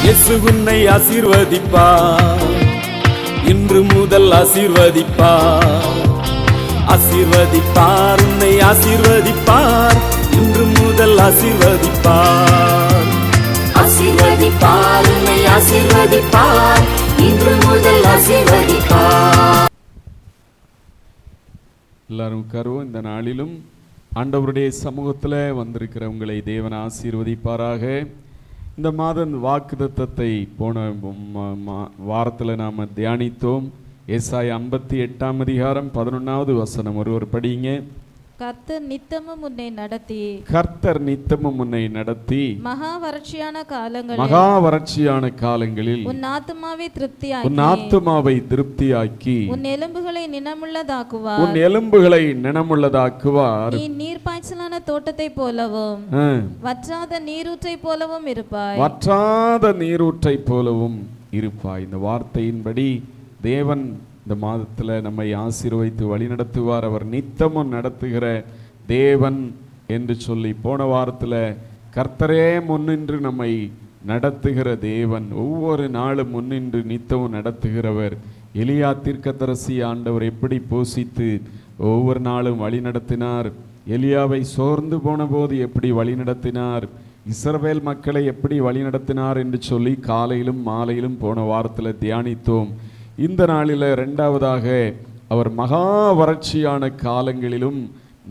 இயேசு உன்னை ஆசீர்வதிப்பார், இன்று முதல் ஆசீர்வதிப்பார். ஆசீர்வதிப்பார், உன்னை ஆசீர்வதிப்பார், இன்று முதல் ஆசீர்வதிப்பார். ஆசீர்வதிப்பார், உன்னை ஆசீர்வதிப்பார், இன்று முதல் ஆசீர்வதிப்பார். எல்லாரும் உட்காருவோம். இந்த நாளிலும் ஆண்டவருடைய சமூகத்தில் வந்திருக்கிற உங்களை தேவன் ஆசீர்வதிப்பாராக. இந்த மாதம் வாக்குத்தத்தத்தை போன வாரத்தில் நாம் தியானித்தோம். ஏசாயா 58 அதிகாரம் 11வது வசனம். ஒருவர் படிங்க. கர்த்தர் நித்தமும் உன்னை நடத்தி, கர்த்தர் நித்தமும் உன்னை நடத்தி மகா வறட்சியான காலங்களில் உன் ஆத்துமாவை திருப்தியாக்கி, உன் ஆத்துமாவை திருப்தியாக்கி, உன் எலும்புகளை நினமுள்ளதாக்குவார். உன் எலும்புகளை நினமுள்ளதாக்குவார். நீ நீர்ப்பாய்ச்சலான தோட்டத்தை போலவும் வற்றாத நீரூற்றை போலவும் இருப்பாய். வற்றாத நீரூற்றை போலவும் இருப்பாய். இந்த வார்த்தையின்படி தேவன் இந்த மாதத்தில் நம்மை ஆசீர்வதித்து வழிநடத்துவார். அவர் நித்தமும் நடத்துகிற தேவன் என்று சொல்லி போன வாரத்தில் கர்த்தரே முன்னின்று நம்மை நடத்துகிற தேவன், ஒவ்வொரு நாளும் முன்னின்று நித்தமும் நடத்துகிறவர். எலியா தீர்க்கதரிசி ஆண்டவர் எப்படி போஷித்து ஒவ்வொரு நாளும் வழி நடத்தினார், எலியாவை சோர்ந்து போன போது எப்படி வழி நடத்தினார், இஸ்ரவேல் மக்களை எப்படி வழி நடத்தினார் என்று சொல்லி காலையிலும் மாலையிலும் போன வாரத்தில் தியானித்தோம். இந்த நாளில் இரண்டாவதாக அவர் மகா வறட்சியான காலங்களிலும்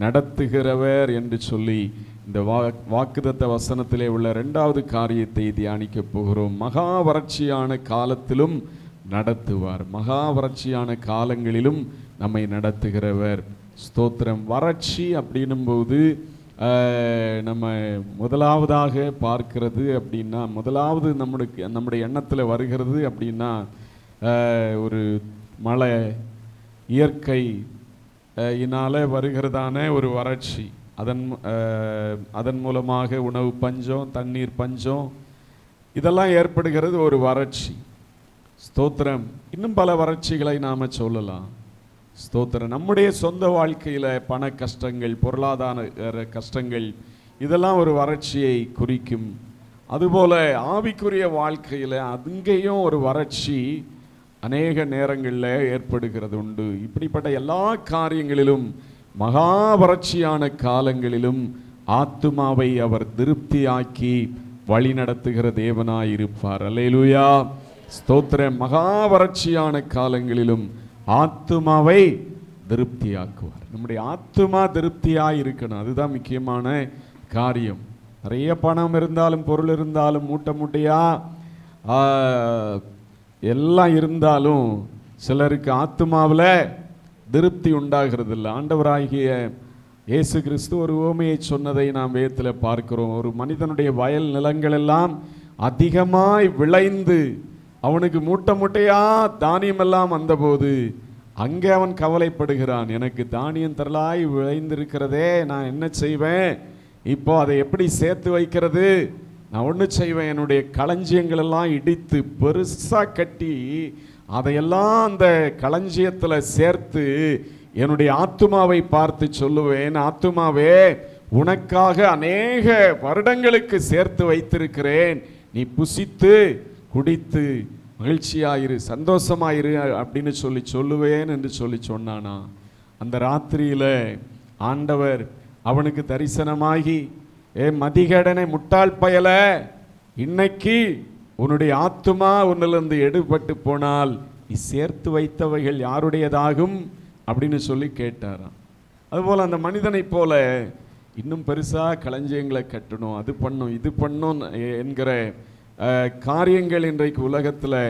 நடத்துகிறவர் என்று சொல்லி இந்த வாக்குத்தத்த வசனத்திலே உள்ள இரண்டாவது காரியத்தை தியானிக்க போகிறோம். மகா வறட்சியான காலத்திலும் நடத்துவார், மகா வறட்சியான காலங்களிலும் நம்மை நடத்துகிறவர். ஸ்தோத்திரம். வறட்சி அப்படின்னும் போது நம்ம முதலாவதாக பார்க்கிறது அப்படின்னா, முதலாவது நம்முடைய எண்ணத்தில் வருகிறது அப்படின்னா ஒரு மழை, இயற்கை இனால் வருகிறதான ஒரு வறட்சி, அதன் மூலமாக உணவு பஞ்சம், தண்ணீர் பஞ்சம், இதெல்லாம் ஏற்படுகிறது ஒரு வறட்சி. ஸ்தோத்திரம். இன்னும் பல வறட்சிகளை நாம் சொல்லலாம். ஸ்தோத்திரம். நம்முடைய சொந்த வாழ்க்கையில் பண கஷ்டங்கள், பொருளாதார கஷ்டங்கள், இதெல்லாம் ஒரு வறட்சியை குறிக்கும். அதுபோல் ஆவிக்குரிய வாழ்க்கையில் அங்கேயும் ஒரு வறட்சி அநேக நேரங்களில் ஏற்படுகிறது உண்டு. இப்படிப்பட்ட எல்லா காரியங்களிலும், மகா வறட்சியான காலங்களிலும் ஆத்துமாவை அவர் திருப்தியாக்கி வழி நடத்துகிற தேவனாயிருப்பார். அல்லேலூயா, ஸ்தோத்திரம். மகா வறட்சியான காலங்களிலும் ஆத்துமாவை திருப்தியாக்குவார். நம்முடைய ஆத்துமா திருப்தியாக இருக்கணும், அதுதான் முக்கியமான காரியம். நிறைய பணம் இருந்தாலும், பொருள் இருந்தாலும், மூட்டை மூட்டையா எல்லாம் இருந்தாலும் சிலருக்கு ஆத்துமாவில் திருப்தி உண்டாகிறது இல்லை. ஆண்டவராகிய இயேசு கிறிஸ்து ஒரு உவமையை சொன்னதை நாம் வேதத்தில் பார்க்கிறோம். ஒரு மனிதனுடைய வயல் நிலங்கள் எல்லாம் அதிகமாய் விளைந்து அவனுக்கு மூட்டை மூட்டையா தானியமெல்லாம் வந்தபோது அங்கே அவன் கவலைப்படுகிறான். எனக்கு தானியம் தரலாய் விளைந்திருக்கிறதே, நான் என்ன செய்வேன்? இப்போ அதை எப்படி சேர்த்து வைக்கிறது? நான் ஒன்று செய்வேன், என்னுடைய களஞ்சியங்கள் எல்லாம் இடித்து பெருசாக கட்டி அதையெல்லாம் அந்த களஞ்சியத்தில் சேர்த்து என்னுடைய ஆத்துமாவை பார்த்து சொல்லுவேன், ஆத்துமாவே, உனக்காக அநேக வருடங்களுக்கு சேர்த்து வைத்திருக்கிறேன், நீ புசித்து குடித்து மகிழ்ச்சியாயிரு, சந்தோஷமாயிரு அப்படின்னு சொல்லுவேன் என்று சொன்னானா. அந்த ராத்திரியில் ஆண்டவர் அவனுக்கு தரிசனமாகி, மதிகேடனை, முட்டாள் பயல, இன்னைக்கு உன்னுடைய ஆத்துமா உன்னிலிருந்து எடுபட்டு போனால் நீ சேர்த்து வைத்தவைகள் யாருடையதாகும் அப்படின்னு சொல்லி கேட்டாராம். அதுபோல் அந்த மனிதனை போல இன்னும் பெருசாக களஞ்சியங்களை கட்டணும், அது பண்ணும், இது பண்ணும் என்கிற காரியங்கள் இன்றைக்கு உலகத்தில்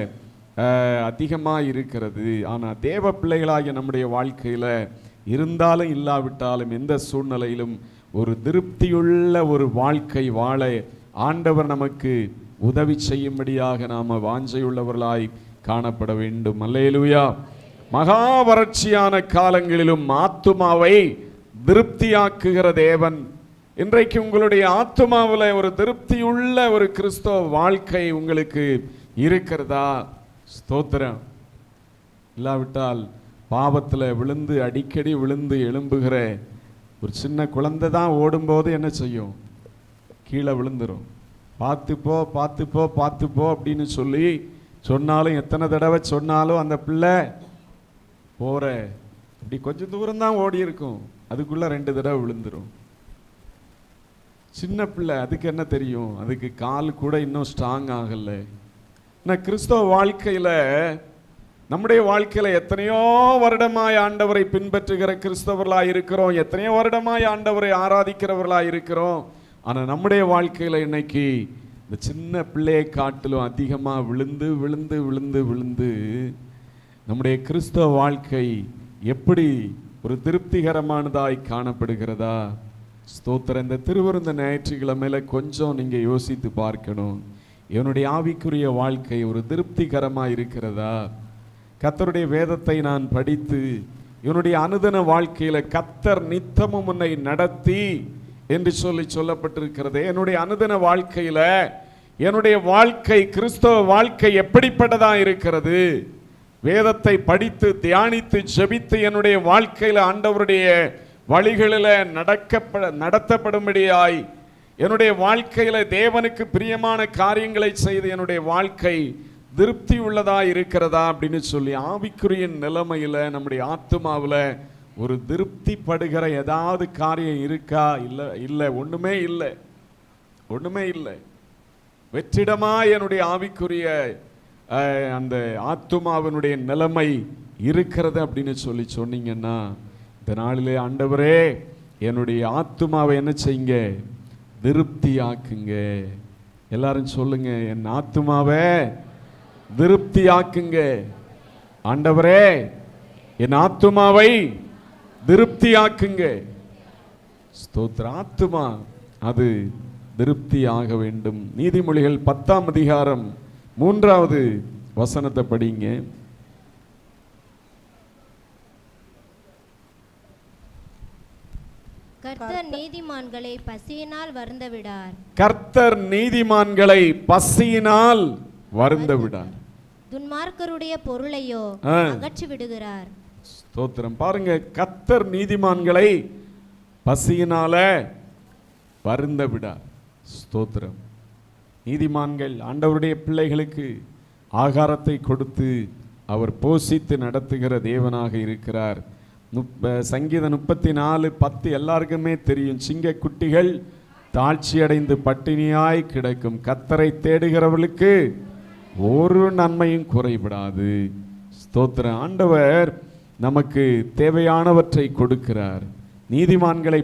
அதிகமாக இருக்கிறது. ஆனால் தேவ பிள்ளைகளாகிய நம்முடைய வாழ்க்கையில் இருந்தாலும் இல்லாவிட்டாலும் எந்த சூழ்நிலையிலும் ஒரு திருப்தியுள்ள ஒரு வாழ்க்கை வாழ ஆண்டவர் நமக்கு உதவி செய்யும்படியாக நாம் வாஞ்சையுள்ளவர்களாய் காணப்பட வேண்டும். அல்லேலூயா. மகா வறட்சியான காலங்களிலும் ஆத்துமாவை திருப்தியாக்குகிற தேவன். இன்றைக்கு உங்களுடைய ஆத்துமாவில் ஒரு திருப்தியுள்ள ஒரு கிறிஸ்தவ வாழ்க்கை உங்களுக்கு இருக்கிறதா? ஸ்தோத்திரம். இல்லாவிட்டால் பாவத்தில் விழுந்து அடிக்கடி விழுந்து எழும்புகிற ஒரு சின்ன குழந்தை தான் ஓடும்போது என்ன செய்யும்? கீழே விழுந்துரும். பார்த்துப்போ பார்த்துப்போ பார்த்துப்போ அப்படின்னு சொல்லி சொன்னாலும், எத்தனை தடவை சொன்னாலும் அந்த பிள்ளை போற இப்படி கொஞ்சம் தூரம் தான் ஓடி இருக்கும், அதுக்குள்ள 2 தடவை விழுந்துரும். சின்ன பிள்ளை, அதுக்கு என்ன தெரியும்? அதுக்கு கால் கூட இன்னும் ஸ்ட்ராங் ஆகல. நான் கிறிஸ்தவ வாழ்க்கையில, நம்முடைய வாழ்க்கையில எத்தனையோ வருடமாய் ஆண்டவரை பின்பற்றுகிற கிறிஸ்தவர்களாக இருக்கிறோம், எத்தனையோ வருடமாய் ஆண்டவரை ஆராதிக்கிறவர்களாக இருக்கிறோம். ஆனால் நம்முடைய வாழ்க்கையில் இன்னைக்கு இந்த சின்ன பிள்ளையை காட்டிலும் அதிகமாக விழுந்து விழுந்து விழுந்து விழுந்து நம்முடைய கிறிஸ்தவ வாழ்க்கை எப்படி ஒரு திருப்திகரமானதாய் காணப்படுகிறதா? ஸ்தோத்திரம். இந்த திருவிருந்த ஞாயிற்றுக்கிழமையில கொஞ்சம் நீங்கள் யோசித்து பார்க்கணும். என்னுடைய ஆவிக்குரிய வாழ்க்கை ஒரு திருப்திகரமாக இருக்கிறதா? கர்த்தருடைய வேதத்தை நான் படித்து என்னுடைய அனுதின வாழ்க்கையில் கர்த்தர் நித்தமும் உன்னை நடத்தி என்று சொல்லப்பட்டிருக்கிறது. என்னுடைய அனுதின வாழ்க்கையில் என்னுடைய வாழ்க்கை, கிறிஸ்தவ வாழ்க்கை எப்படிப்பட்டதா இருக்கிறது? வேதத்தை படித்து தியானித்து ஜெபித்து என்னுடைய வாழ்க்கையில் ஆண்டவருடைய வழிகளில் நடத்தப்படும்படியாய் என்னுடைய வாழ்க்கையில் தேவனுக்கு பிரியமான காரியங்களை செய்து என்னுடைய வாழ்க்கை திருப்தி உள்ளதா இருக்கிறதா அப்படின்னு சொல்லி ஆவிக்குரிய நிலைமையில் நம்முடைய ஆத்துமாவில் ஒரு திருப்தி படுகிற ஏதாவது காரியம் இருக்கா? இல்லை, ஒண்ணுமே இல்லை, ஒண்ணுமே இல்லை. வெற்றிடமா என்னுடைய ஆவிக்குரிய அந்த ஆத்துமாவினுடைய நிலைமை இருக்கிறது அப்படின்னு சொல்லி சொன்னீங்கன்னா, இந்த நாளிலே ஆண்டவரே என்னுடைய ஆத்துமாவை என்ன செய்யுங்க? திருப்தி ஆக்குங்க. எல்லாரும் சொல்லுங்க, என் ஆத்துமாவை திருப்தி ஆக்குங்க. ஆண்டவரே என் ஆத்துமாவை திருப்தி ஆக்குங்க. ஸ்தோத்திர. ஆத்துமா அது திருப்தி ஆக வேண்டும். நீதிமொழிகள் 10ஆம் அதிகாரம் 3வது வசனத்தை படிங்க. கர்த்தர் நீதிமான்களை பசியினால் வருந்த விடார். கர்த்தர் நீதிமான்களை பசியினால் வருந்த விடார். துன்மார்க்கருடைய பொருளையோ அகற்றி விடுகிறார். ஸ்தோத்திரம். பாருங்க, கர்த்தர் நீதிமான்களை பசியினால வருந்த விடார். ஸ்தோத்திரம். நீதிமான்கள் ஆண்டவருடைய பிள்ளைகளுக்கு ஆகாரத்தை கொடுத்து அவர் போஷித்து நடத்துகிற தேவனாக இருக்கிறார். சங்கீதம் 34:10 எல்லாருக்குமே தெரியும். சிங்க குட்டிகள் தாழ்ச்சியடைந்து பட்டினியாய் கிடக்கும், கர்த்தரை தேடுகிறவர்களுக்கு ஒரு நன்மையும் குறைபடாது. ஸ்தோத்திரம். ஆண்டவர் நமக்கு தேவையானவற்றை கொடுக்கிறார். நீதிமான்களை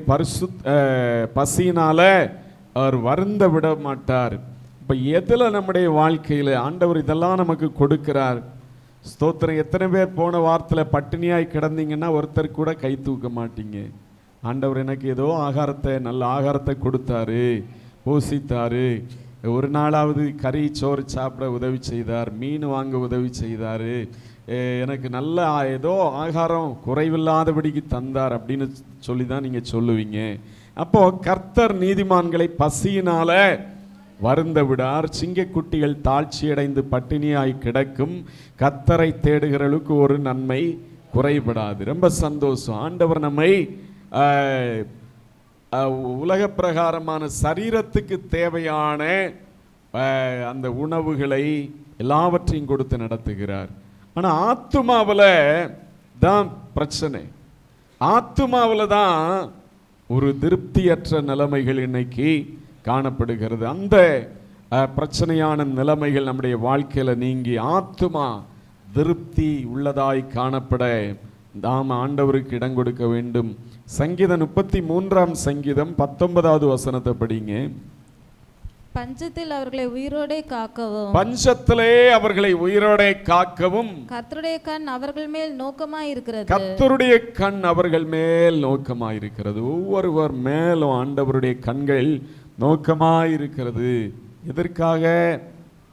பசியினால அவர் வருந்த விட மாட்டார். இப்போ எதில் நம்முடைய வாழ்க்கையில் ஆண்டவர் இதெல்லாம் நமக்கு கொடுக்கிறார்? ஸ்தோத்திரம். எத்தனை பேர் போன வாரத்தில் பட்டினியாய் கிடந்தீங்கன்னா ஒருத்தர் கூட கை தூக்க மாட்டீங்க. ஆண்டவர் எனக்கு ஏதோ நல்ல ஆகாரத்தை கொடுத்தாரு, போஷித்தாரு, ஒரு நாளாவது கறி சோறு சாப்பிட உதவி செய்தார், மீன் வாங்க உதவி செய்தார், எனக்கு நல்ல ஏதோ ஆகாரம் குறைவில்லாதபடிக்கு தந்தார் அப்படின்னு சொல்லி தான் நீங்கள் சொல்லுவீங்க. அப்போ கர்த்தர் நீதிமான்களை பசியினால வருந்த விடார். சிங்கக்குட்டிகள் தாழ்ச்சியடைந்து பட்டினியாய் கிடக்கும், கர்த்தரை தேடுகிறவர்களுக்கு ஒரு நன்மை குறைபடாது. ரொம்ப சந்தோஷம். ஆண்டவர் நம்மை உலக பிரகாரமான சரீரத்துக்கு தேவையான அந்த உணவுகளை எல்லாவற்றையும் கொடுத்து நடத்துகிறார். ஆனால் ஆத்துமாவில் தான் பிரச்சனை. ஆத்துமாவில் தான் ஒரு திருப்தியற்ற நிலைமைகள் இன்னைக்கு காணப்படுகிறது. அந்த பிரச்சனையான நிலைமைகள் நம்முடைய வாழ்க்கையில் நீங்கி ஆத்துமா திருப்தி உள்ளதாய் காணப்பட நாம் ஆண்டவருக்கு இடம் கொடுக்க வேண்டும். சங்கீதம் 33ஆம் சங்கீதம் 19வது வசனத்தை படிங்க. பஞ்சத்தில் அவர்களை உயிரோடே காக்கவும், பஞ்சத்திலே அவர்களை உயிரோடே காக்கவும் கர்த்தருடைய கண் அவர்கள் மேல் நோக்கமாய் இருக்கிறது. கர்த்தருடைய கண் அவர்கள் மேல் நோக்கமாய் இருக்கிறது. ஒவ்வொருவர் மேலும் ஆண்டவருடைய கண்கள் நோக்கமாய் இருக்கிறது. எதற்காக?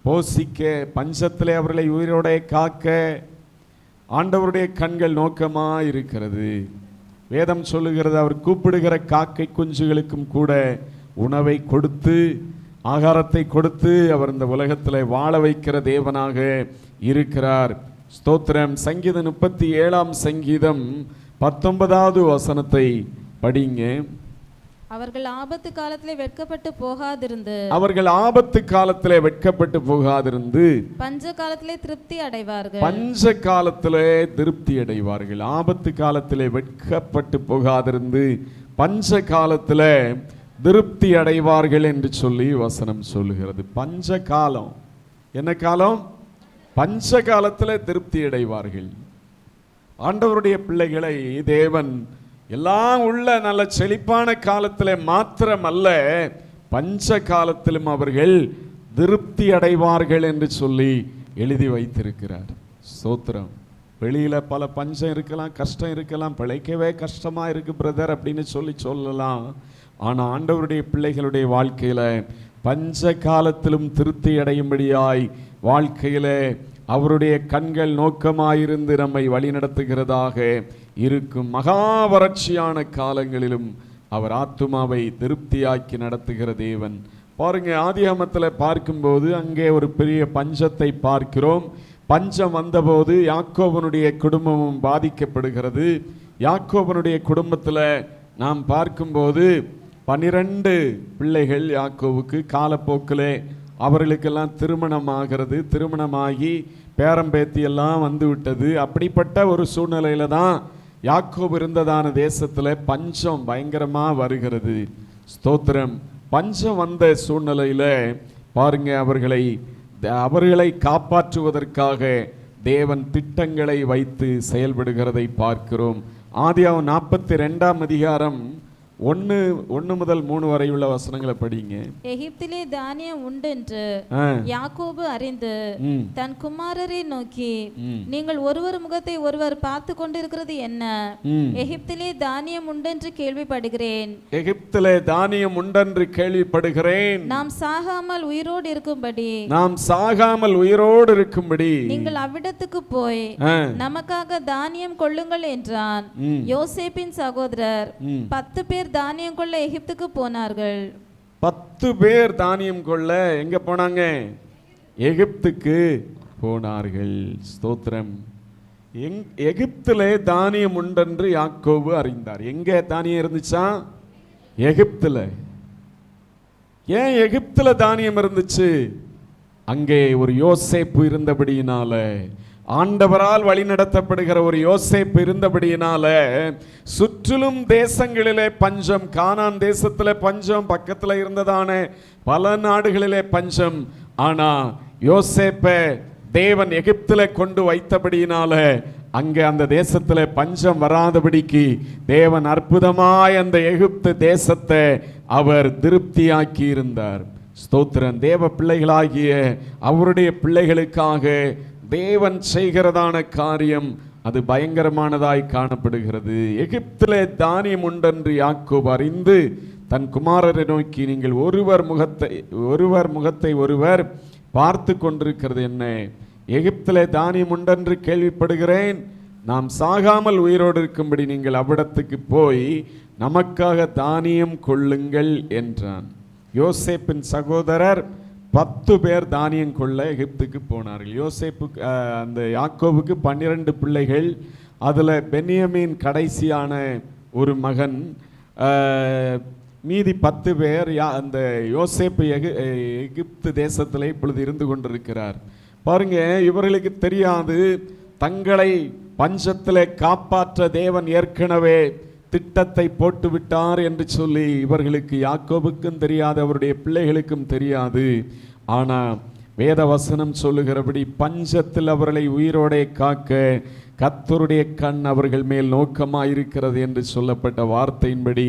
போஷிக்க, பஞ்சத்திலே அவர்களை உயிரோடே காக்க ஆண்டவருடைய கண்கள் நோக்கமாய் இருக்கிறது. வேதம் சொல்லுகிறது, அவர் கூப்பிடுகிற காக்கை குஞ்சுகளுக்கும் கூட உணவை கொடுத்து ஆகாரத்தை கொடுத்து அவர் இந்த உலகத்தில் வாழ வைக்கிற தேவனாக இருக்கிறார். ஸ்தோத்திரம். சங்கீதம் 37ஆம் சங்கீதம் 19வது வசனத்தை படிங்க. அவர்கள் ஆபத்து காலத்திலே வெட்கப்பட்டு போகாதிருந்து அவர்கள் ஆபத்து காலத்திலே வெட்கப்பட்டு போகாதிருந்து பஞ்ச காலத்திலே திருப்தி அடைவார்கள். பஞ்ச காலத்திலே திருப்தி அடைவார்கள். ஆபத்து காலத்திலே வெட்கப்பட்டு போகாதிருந்து பஞ்ச காலத்திலே திருப்தி அடைவார்கள் என்று சொல்லி வசனம் சொல்லுகிறது. பஞ்ச காலம் என்ன காலம்? பஞ்ச காலத்திலே திருப்தி அடைவார்கள். ஆண்டவருடைய பிள்ளைகளை தேவன் எல்லாம் உள்ள நல்ல செழிப்பான காலத்திலே மாத்திரமல்ல, பஞ்ச காலத்திலும் அவர்கள் திருப்தி அடைவார்கள் என்று சொல்லி எழுதி வைத்திருக்கிறார். ஸ்தோத்திரம். வெளியில பல பஞ்சம் இருக்கலாம், கஷ்டம் இருக்கலாம், பிழைக்கவே கஷ்டமா இருக்கு பிரதர் அப்படின்னு சொல்லலாம். ஆனா ஆண்டவருடைய பிள்ளைகளுடைய வாழ்க்கையில பஞ்ச காலத்திலும் திருப்தி அடையும்படியாய் வாழ்க்கையில அவருடைய கண்கள் நோக்கமாயிருந்து நம்மை வழிநடத்துகிறதாக இருக்கும். மகா வறட்சியான காலங்களிலும் அவர் ஆத்துமாவை திருப்தியாக்கி நடத்துகிற தேவன். பாருங்க, ஆதியாகமத்தில் பார்க்கும்போது அங்கே ஒரு பெரிய பஞ்சத்தை பார்க்கிறோம். பஞ்சம் வந்தபோது யாக்கோபனுடைய குடும்பமும் பாதிக்கப்படுகிறது. யாக்கோபனுடைய குடும்பத்தில் நாம் பார்க்கும்போது 12 பிள்ளைகள் யாக்கோவுக்கு. காலப்போக்கிலே அவர்களுக்கெல்லாம் திருமணமாகிறது. திருமணமாகி பேரம்பேத்தி எல்லாம் வந்து விட்டது. அப்படிப்பட்ட ஒரு சூழ்நிலையில தான் யாக்கோபு இருந்ததான தேசத்தில் பஞ்சம் பயங்கரமாக வருகிறது. ஸ்தோத்திரம். பஞ்சம் வந்த சூழ்நிலையில் பாருங்க, அவர்களை காப்பாற்றுவதற்காக தேவன் திட்டங்களை வைத்து செயல்படுகிறதை பார்க்கிறோம். ஆதியாகமம் 42ஆம் அதிகாரம் 1 முதல் 3 வரை உள்ள வசனங்களை படிங்க. எகிப்திலே தானியம் உண்டென்று யாக்கோபு அறிந்து தன் குமாரரை நோக்கி, நீங்கள் ஒருவர் முகத்தை ஒருவர் பார்த்து கொண்டிருக்கிறது என்ன? எகிப்திலே தானியம் உண்டென்று கேள்விப்படுகிறேன். எகிப்திலே தானியம் உண்டென்று கேள்விப்படுகிறேன். நாம் சாகாமல் உயிரோடு இருக்கும்படி நீங்கள் அவ்விடத்துக்கு போய் நமக்காக தானியம் கொள்ளுங்கள் என்றான். யோசேப்பின் சகோதரர் 10 பேர் தானியம் கொள்ள எகிப்துக்கு போனார்கள். 10 பேர் தானியம் கொள்ள எங்க போனாங்க? எகிப்துக்கு போனார்கள். ஸ்தோத்திரம். எகிப்திலே தானியம் உண்டென்று யாக்கோபு அறிந்தார். எங்க தானியம் இருந்துச்சா? எகிப்துல. ஏன் எகிப்துல தானியம் இருந்துச்சு? அங்கே ஒரு யோசேப்பு இருந்தபடியினால, ஆண்டவரால் வழிநடத்தப்படுகிற ஒரு யோசேப்பு இருந்தபடியினால சுற்றிலும் தேசங்களிலே பஞ்சம், கானான் தேசத்திலே பஞ்சம், பக்கத்தில் இருந்ததான பல நாடுகளிலே பஞ்சம். ஆனா யோசேப்பை தேவன் எகிப்திலே கொண்டு வைத்தபடியினால அங்கே அந்த தேசத்திலே பஞ்சம் வராதபடிக்கு தேவன் அற்புதமாய் அந்த எகிப்து தேசத்தை அவர் திருப்தியாக்கி இருந்தார். ஸ்தோத்திரம். தேவ பிள்ளைகளாகிய அவருடைய பிள்ளைகளுக்காக தேவன் செய்கிறதான காரியம் அது பயங்கரமானதாய் காணப்படுகிறது. எகிப்திலே தானியம் உண்டென்று யாக்கோபு அறிந்து தன் குமாரரை நோக்கி, நீங்கள் ஒருவர் முகத்தை ஒருவர் பார்த்து கொண்டிருக்கிறது என்ன? எகிப்திலே தானியம் உண்டென்று கேள்விப்படுகிறேன். நாம் சாகாமல் உயிரோடு இருக்கும்படி நீங்கள் அவ்விடத்துக்கு போய் நமக்காக தானியம் கொள்ளுங்கள் என்றான். யோசேப்பின் சகோதரர் 10 பேர் தானியம் கொள்ள எகிப்துக்கு போனார்கள். யோசேப்புக்கு அந்த யாக்கோபுக்கு 12 பிள்ளைகள். அதில் பென்யமீன் கடைசியான ஒரு மகன். மீதி 10 பேர் அந்த யோசேப்பு எகிப்து தேசத்தில் இப்பொழுது இருந்து கொண்டிருக்கிறார். பாருங்க, இவர்களுக்கு தெரியாது தங்களை பஞ்சத்தில் காப்பாற்ற தேவன் ஏற்கனவே திட்டத்தை போட்டு விட்டார் என்று சொல்லி. இவர்களுக்கு, யாக்கோபுக்கும் தெரியாது, அவருடைய பிள்ளைகளுக்கும் தெரியாது. ஆனா வேத வசனம் சொல்லுகிறபடி பஞ்சத்தில் அவர்களை உயிரோடே காக்க கர்த்தருடைய கண் அவர்கள் மேல் நோக்கமாயிருக்கிறது என்று சொல்லப்பட்ட வார்த்தையின்படி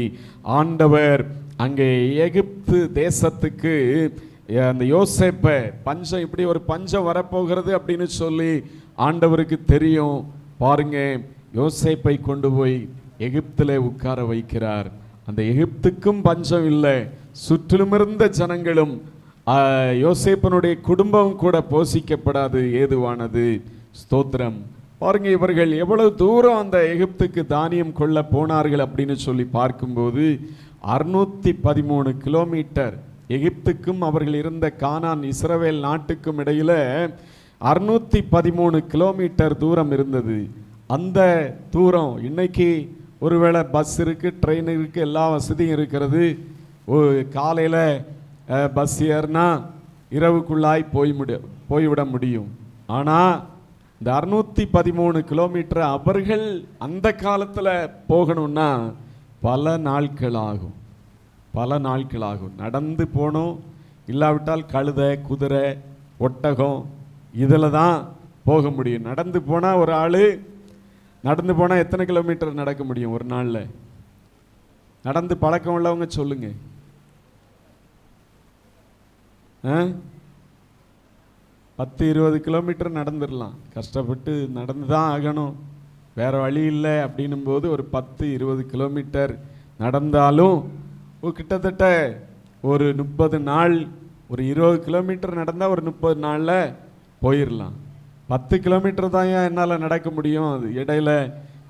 ஆண்டவர் அங்கே எகிப்து தேசத்துக்கு அந்த யோசேப்பை, பஞ்சம், இப்படி ஒரு பஞ்சம் வரப்போகிறது அப்படின்னு சொல்லி ஆண்டவருக்கு தெரியும். பாருங்க, யோசேப்பை கொண்டு போய் எகிப்திலே உட்கார வைக்கிறார். அந்த எகிப்துக்கும் பஞ்சம் இல்லை, சுற்றிலும் இருந்த ஜனங்களும் யோசேப்பனுடைய குடும்பம் கூட போஷிக்கப்படாது ஏதுவானது. ஸ்தோத்திரம். பாருங்க, இவர்கள் எவ்வளவு தூரம் அந்த எகிப்துக்கு தானியம் கொள்ள போனார்கள் அப்படின்னு சொல்லி பார்க்கும்போது 613 கிலோமீட்டர் எகிப்துக்கும் அவர்கள் இருந்த கானான் இஸ்ரவேல் நாட்டுக்கும் இடையில 613 கிலோமீட்டர் தூரம் இருந்தது. அந்த தூரம் இன்னைக்கு ஒருவேளை பஸ் இருக்குது, ட்ரெயின் இருக்குது, எல்லா வசதியும் இருக்கிறது. காலையில் பஸ் ஏறினா இரவுக்குள்ளாய் போய்விட முடியும். ஆனால் இந்த 613 கிலோமீட்டர் அவர்கள் அந்த காலத்தில் போகணும்னா பல நாட்கள் ஆகும். நடந்து போகணும், இல்லாவிட்டால் கழுதை, குதிரை, ஒட்டகம் இதில் தான் போக முடியும். நடந்து போனால் ஒரு ஆள் நடந்து போனால் எத்தனை கிலோமீட்டர் நடக்க முடியும் ஒரு நாளில்? நடந்து பழக்கம் உள்ளவங்க சொல்லுங்க. 10-20 கிலோமீட்டர் நடந்துடலாம். கஷ்டப்பட்டு நடந்து தான் ஆகணும், வேற வழி இல்லை அப்படின்னும் போது ஒரு 10-20 கிலோமீட்டர் நடந்தாலும் கிட்டத்தட்ட ஒரு 30 நாள். ஒரு 20 கிலோமீட்டர் நடந்தால் ஒரு 30 நாளில் போயிடலாம். 10 கிலோமீட்டர் தான் என்னால் நடக்க முடியும், அது இடையில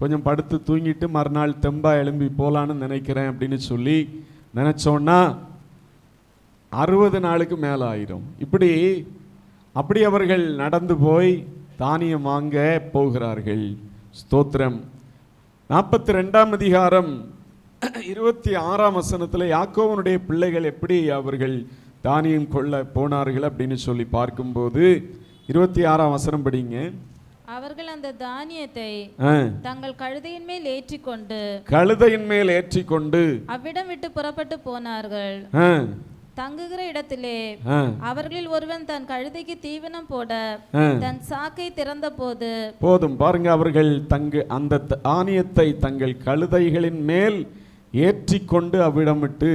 கொஞ்சம் படுத்து தூங்கிட்டு மறுநாள் தெம்பா எழும்பி போகலான்னு நினைக்கிறேன் அப்படின்னு சொல்லி நினச்சோன்னா 60 நாளுக்கு மேலே ஆயிரும். அப்படி அவர்கள் நடந்து போய் தானியம் வாங்க போகிறார்கள். ஸ்தோத்திரம். 42ஆம் அதிகாரம் 26ஆம் வசனத்தில் யாக்கோவனுடைய பிள்ளைகள் எப்படி அவர்கள் தானியம் கொள்ள போனார்கள் அப்படின்னு சொல்லி பார்க்கும்போது 26ஆம் வசனம் படிங்க. அவர்கள் அந்த தானியத்தை தங்கள் கழுதையின் மேல் ஏற்றிக்கொண்டு அவ்விடம் விட்டு புறப்பட்டு போனார்கள். தங்குகிற இடத்திலே அவர்களில் ஒருவன் தன் கழுதைக்கு தீவனம் போட தன் சாக்கை திறந்த போது போதும் பாருங்க, அவர்கள் அந்த தானியத்தை தங்கள் கழுதைகளின் மேல் ஏற்றிக்கொண்டு அவ்விடம் விட்டு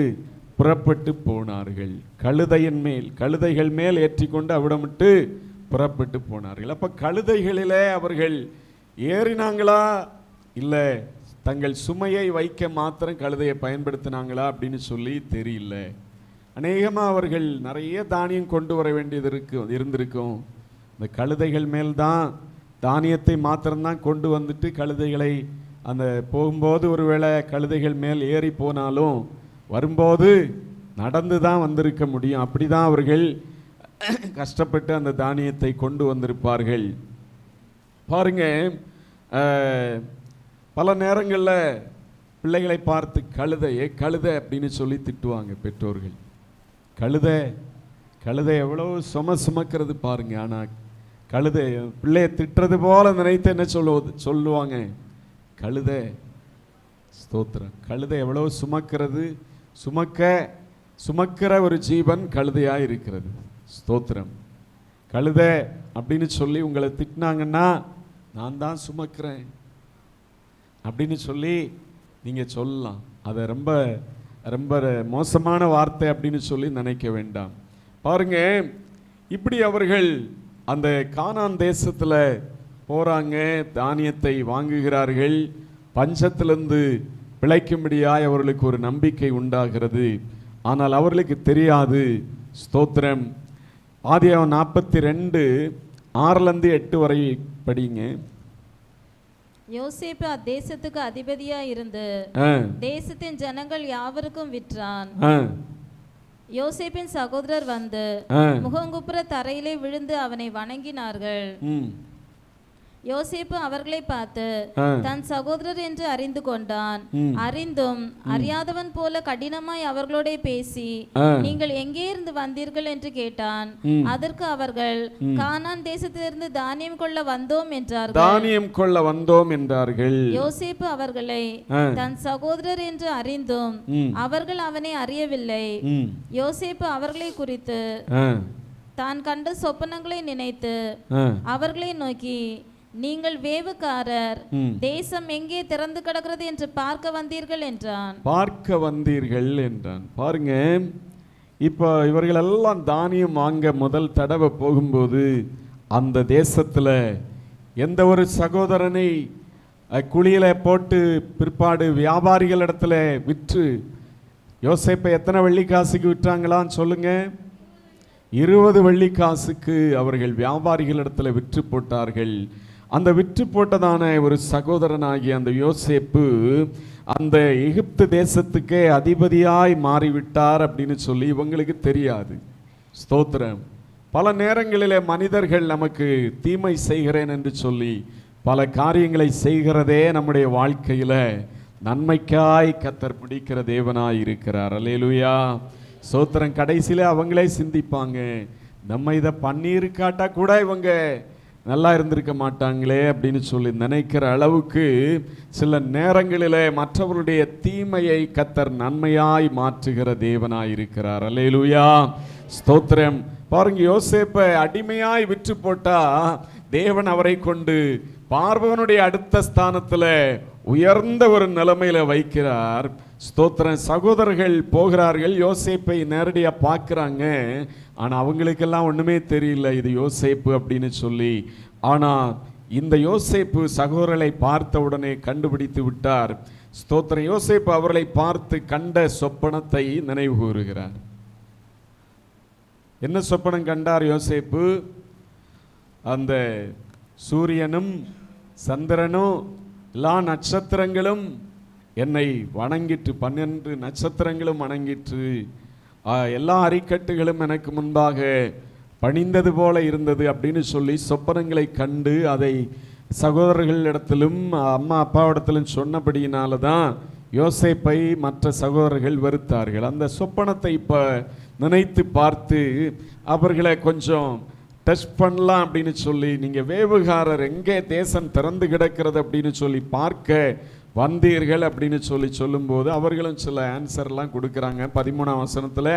புறப்பட்டு போனார்கள். கழுதைகள் மேல் ஏற்றிக்கொண்டு அவ்விடம் விட்டு புறப்பட்டு போனார்கள். அப்ப கழுதைகளிலே அவர்கள் ஏறினாங்களா இல்லை தங்கள் சுமையை வைக்க மாத்திரம் கழுதையை பயன்படுத்தினாங்களா அப்படின்னு சொல்லி தெரியல. அநேகமாக அவர்கள் நிறைய தானியம் கொண்டு வர வேண்டியது இருந்திருக்கும். இந்த கழுதைகள் மேல் தான் தானியத்தை மாத்திரம்தான் கொண்டு வந்துட்டு கழுதைகளை அந்த போகும்போது ஒருவேளை கழுதைகள் மேல் ஏறி போனாலும் வரும்போது நடந்து தான் வந்திருக்க முடியும். அப்படி தான் அவர்கள் கஷ்டப்பட்டு அந்த தானியத்தை கொண்டு வந்திருப்பார்கள். பாருங்க, பல நேரங்களில் பிள்ளைகளை பார்த்து கழுதை அப்படின்னு சொல்லி திட்டுவாங்க பெற்றோர்கள். கழுதை எவ்வளோ சுமக்கிறது பாருங்க. ஆனால் கழுதை பிள்ளையை திட்டுறது போல நினைத்து என்ன சொல்லுவாங்க? கழுதை. ஸ்தோத்திரம். கழுதை எவ்வளோ சுமக்கிற ஒரு ஜீவன் கழுதையாக இருக்கிறது. ஸ்தோத்திரம். கழுதை அப்படின்னு சொல்லி உங்களை திட்டினாங்கன்னா நான் தான் சுமக்கிறேன் அப்படின்னு சொல்லி நீங்கள் சொல்லலாம். அதை ரொம்ப ரொம்ப மோசமான வார்த்தை அப்படின்னு சொல்லி நினைக்க வேண்டாம். பாருங்க, இப்படி அவர்கள் அந்த கானான் தேசத்தில் போகிறாங்க, தானியத்தை வாங்குகிறார்கள். பஞ்சத்திலிருந்து பிழைக்கும்படியாய் அவர்களுக்கு ஒரு நம்பிக்கை உண்டாகிறது. ஆனால் அவர்களுக்கு தெரியாது. ஸ்தோத்திரம். ஆதியாகமம் 42:6-8 வரை படிங்க. யோசேப்பு அத்தேசத்துக்கு அதிபதியா இருந்து தேசத்தின் ஜனங்கள் யாவருக்கும் விற்றான். யோசேப்பின் சகோதரர் வந்து முகங்குப்புற தரையிலே விழுந்து அவனை வணங்கினார்கள். யோசேப்பு அவர்களை பார்த்து தன் சகோதரர் என்று அறிந்து கொண்டான். அறிந்தும் அறியாதவன் போல கடினமாய் அவர்களோட பேசி நீங்கள் எங்கே இருந்து வந்தீர்கள் என்று கேட்டான். அதற்கு அவர்கள் கானான் தேசத்திலிருந்து தானியம் கொள்ள வந்தோம் என்றார்கள். யோசேப்பு அவர்களை தன் சகோதரர் என்று அறிந்தும் அவர்கள் அவனை அறியவில்லை. யோசேப்பு அவர்களை குறித்து தான் கண்ட சொப்பனங்களை நினைத்து அவர்களை நோக்கி நீங்கள் வேவுக்காரர், தேசம் எங்கே திறந்து கிடக்கிறது என்று பார்க்க வந்தீர்கள் என்றான். பாருங்க, இப்போ இவர்கள் எல்லாம் தானியம் வாங்க முதல் தடவை போகும்போது அந்த தேசத்தில் எந்த ஒரு சகோதரனை குழியில போட்டு பிற்பாடு வியாபாரிகளிடத்துல விற்று யோசேப்பை எத்தனை வெள்ளிக்காசுக்கு விற்றாங்களான்னு சொல்லுங்க? 20 வெள்ளிக்காசுக்கு அவர்கள் வியாபாரிகளிடத்துல விற்று போட்டார்கள். அந்த விற்று போட்டதான ஒரு சகோதரனாகிய அந்த யோசேப்பு அந்த எகிப்து தேசத்துக்கே அதிபதியாய் மாறிவிட்டார் அப்படின்னு சொல்லி இவங்களுக்கு தெரியாது. ஸ்தோத்திரம். பல நேரங்களிலே மனிதர்கள் நமக்கு தீமை செய்கிறேன் என்று சொல்லி பல காரியங்களை செய்கிறதே நம்முடைய வாழ்க்கையில் நன்மைக்காய் கர்த்தர் பிடிக்கிற தேவனாய் இருக்கிறார். அல்லேலூயா, ஸ்தோத்திரம். கடைசியில அவங்களே சிந்திப்பாங்க, நம்ம இதை பண்ணியிருக்காட்டா கூட இவங்க நல்லா இருந்திருக்க மாட்டாங்களே அப்படின்னு சொல்லி நினைக்கிற அளவுக்கு சில நேரங்களிலே மற்றவருடைய தீமையை கர்த்தர் நன்மையாய் மாற்றுகிற தேவனாய் இருக்கிறார். அல்லேலூயா, ஸ்தோத்திரம். பாருங்க, யோசேப்பை அடிமையாய் விற்று போட்டா தேவன் அவரை கொண்டு பார்வோனுடைய அடுத்த ஸ்தானத்துல உயர்ந்த ஒரு நிலைமையில வைக்கிறார். ஸ்தோத்திரம். சகோதரர்கள் போகிறார்கள், யோசேப்பை நேரடியா பார்க்குறாங்க. ஆனா அவங்களுக்கெல்லாம் ஒண்ணுமே தெரியல இது யோசேப்பு அப்படின்னு சொல்லி. ஆனா இந்த யோசேப்பு சகோதரர்களை பார்த்த உடனே கண்டுபிடித்து விட்டார். ஸ்தோத்திரம். யோசேப்பு அவர்களை பார்த்து கண்ட சொப்பனத்தை நினைவு கூறுகிறார். என்ன சொப்பனம் கண்டார் யோசேப்பு? அந்த சூரியனும் சந்திரனும் எல்லா நட்சத்திரங்களும் என்னை வணங்கிற்று, 12 நட்சத்திரங்களும் வணங்கிற்று, எல்லா அரிக்கட்டுகளும் எனக்கு முன்பாக பணிந்தது போல இருந்தது அப்படின்னு சொல்லி சொப்பனங்களை கண்டு அதை சகோதரர்களிடத்திலும் அம்மா அப்பாவிடத்திலும் சொன்னபடியினால தான் யோசேப்பை மற்ற சகோதரர்கள் வெறுத்தார்கள். அந்த சொப்பனத்தை இப்போ நினைத்து பார்த்து அவர்களை கொஞ்சம் டெஸ்ட் பண்ணலாம் அப்படின்னு சொல்லி, நீங்கள் வேவுகாரர் எங்கே தேசம் திறந்து கிடக்கிறது அப்படின்னு சொல்லி பார்க்க வந்தீர்கள் அப்படின்னு சொல்லி சொல்லும்போது அவர்களும் சில ஆன்சர்லாம் கொடுக்குறாங்க. 13ஆம் வசனத்தில்,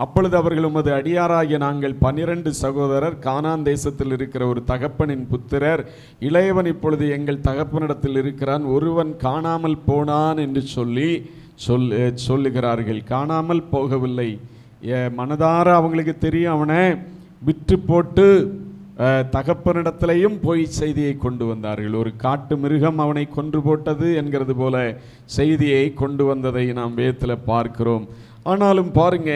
அப்பொழுது அவர்கள் உமது அடியாராகிய நாங்கள் 12 சகோதரர் கானான் தேசத்தில் இருக்கிற ஒரு தகப்பனின் புத்திரர், இளையவன் இப்பொழுது எங்கள் தகப்பனிடத்தில் இருக்கிறான், ஒருவன் காணாமல் போனான் என்று சொல்லி சொல்லுகிறார்கள். காணாமல் போகவில்லை, மனதார அவங்களுக்கு தெரியும் அவனை விற்று போட்டு தகப்பனிடத்திலையும் போய் செய்தியை கொண்டு வந்தார்கள். ஒரு காட்டு மிருகம் அவனை கொன்று போட்டது என்கிறது போல செய்தியை கொண்டு வந்ததை நாம் வேதத்தில் பார்க்கிறோம். ஆனாலும் பாருங்க,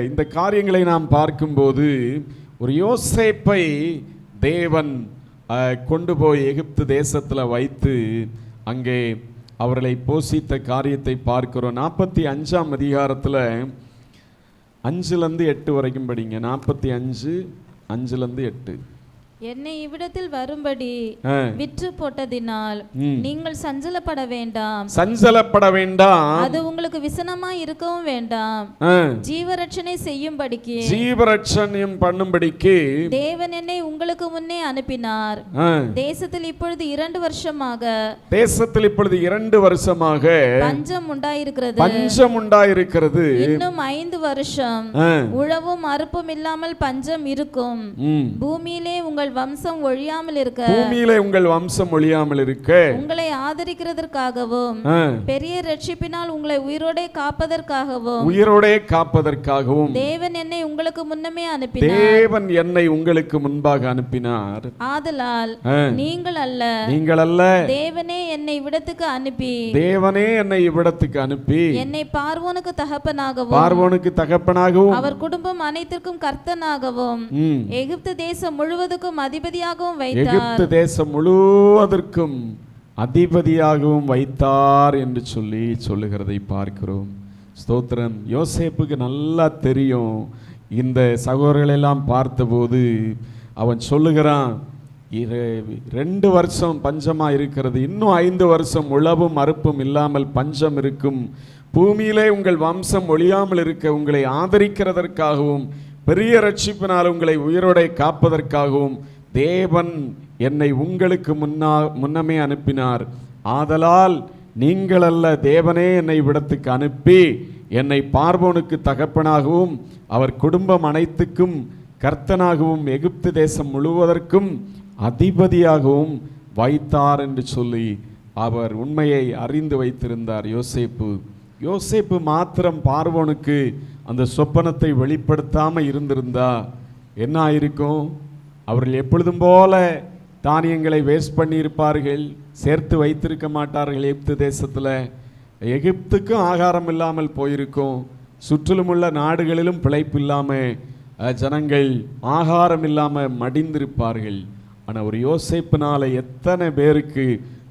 இந்த காரியங்களை நாம் பார்க்கும்போது ஒரு யோசேப்பை தேவன் கொண்டு போய் எகிப்து தேசத்தில் வைத்து அங்கே அவர்களை போஷித்த காரியத்தை பார்க்கிறோம். 45ஆம் அதிகாரத்தில் 5-8 வரைக்கும் படிங்க. 45 5-8. என்னை இவ்விடத்தில் வரும்படி விற்று போட்டதினால் நீங்கள் சஞ்சலப்பட வேண்டாம், அது உங்களுக்கு விசனமா இருக்கவும் வேண்டாம். ஜீவரட்சணை செய்யும் பண்ணும்படிக்கு தேவன் என்னை உங்களுக்கு முன்னே அனுப்பினார். தேசத்தில் இப்பொழுது 2 வருஷமாக பஞ்சம் உண்டாயிருக்கிறது. இன்னும் 5 வருஷம் உழவும் அறுப்பும் இல்லாமல் பஞ்சம் இருக்கும். பூமியிலே உங்கள் வம்சம் ஒழியாமல் இருக்க உங்களை ஆதரிக்கிறதற்காகவும் பெரிய ரட்சிப்பினால் உங்களை உயிரோடே காப்பதற்காகவும் தேவன் என்னை உங்களுக்கு முன்பாக அனுப்பினார். ஆதலால் நீங்கள் அல்ல தேவனே என்னை இவ்விடத்துக்கு அனுப்பி என்னை பார்வோனுக்கு தகப்பனாகவும் அவர் குடும்பம் அனைத்திற்கும் கர்த்தனாகவும் எகிப்து தேசம் முழுவதுக்கும் அதிபதியாகவும் வைத்தார் என்று சொல்லுகிறதை பார்க்கிறோம். ஸ்தோத்திரம். யோசேப்புக்கு நல்லா தெரியும். இந்த சகோதரர்களெல்லாம் பார்த்தபோது அவன் சொல்லுகிறான், 2 வருஷம் பஞ்சமா இருக்கிறது, இன்னும் 5 வருஷம் உழவும் அறுப்பும் இல்லாமல் பஞ்சம் இருக்கும். பூமியிலே உங்கள் வம்சம் ஒழியாமல் இருக்க உங்களை ஆதரிக்கிறதற்காகவும் பெரிய ரட்சிப்பினால் உங்களை உயிரோடை காப்பதற்காகவும் தேவன் என்னை உங்களுக்கு முன்னமே அனுப்பினார். ஆதலால் நீங்கள் அல்ல, தேவனே என்னை இவ்விடத்துக்கு அனுப்பி என்னை பார்வோனுக்கு தகப்பனாகவும் அவர் குடும்பம் அனைத்துக்கும் கர்த்தனாகவும் எகிப்து தேசம் முழுவதற்கும் அதிபதியாகவும் வைத்தார் என்று சொல்லி அவர் உண்மையை அறிந்து வைத்திருந்தார் யோசேப்பு மாத்திரம் பார்வோனுக்கு அந்த சொப்பனத்தை வெளிப்படுத்தாமல் இருந்திருந்தா என்ன ஆயிருக்கும்? அவர்கள் எப்பொழுதும் போல தானியங்களை வேஸ்ட் பண்ணியிருப்பார்கள், சேர்த்து வைத்திருக்க மாட்டார்கள். எகிப்து தேசத்தில் எகிப்துக்கும் ஆகாரம் இல்லாமல் போயிருக்கும். சுற்றிலும் உள்ள நாடுகளிலும் பிழைப்பு இல்லாமல் ஜனங்கள் ஆகாரம் இல்லாமல் மடிந்திருப்பார்கள். ஆனால் ஒரு யோசேப்பினால எத்தனை பேருக்கு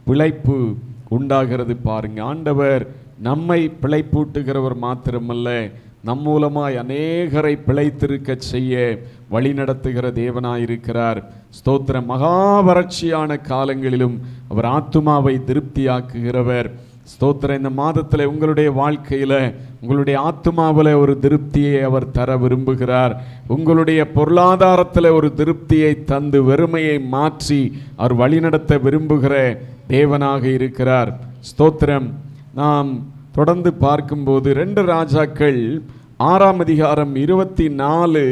பிழைப்பு உண்டாகிறது பாருங்க. ஆண்டவர் நம்மை பிழைப்பூட்டுகிறவர் மாத்திரமல்ல, நம் மூலமாய் அநேகரை பிழைத்திருக்க செய்ய வழி நடத்துகிற தேவனாயிருக்கிறார். ஸ்தோத்திரம். மகா வறட்சியான காலங்களிலும் அவர் ஆத்துமாவை திருப்தியாக்குகிறவர். ஸ்தோத்திரம். இந்த மாதத்தில் உங்களுடைய வாழ்க்கையில், உங்களுடைய ஆத்துமாவில் ஒரு திருப்தியை அவர் தர விரும்புகிறார். உங்களுடைய பொருளாதாரத்தில் ஒரு திருப்தியை தந்து வெறுமையை மாற்றி அவர் வழிநடத்த விரும்புகிற தேவனாக இருக்கிறார். ஸ்தோத்திரம். நாம் தொடர்ந்து பார்க்கும்போது 2 ராஜாக்கள் 6ஆம் அதிகாரம் 24,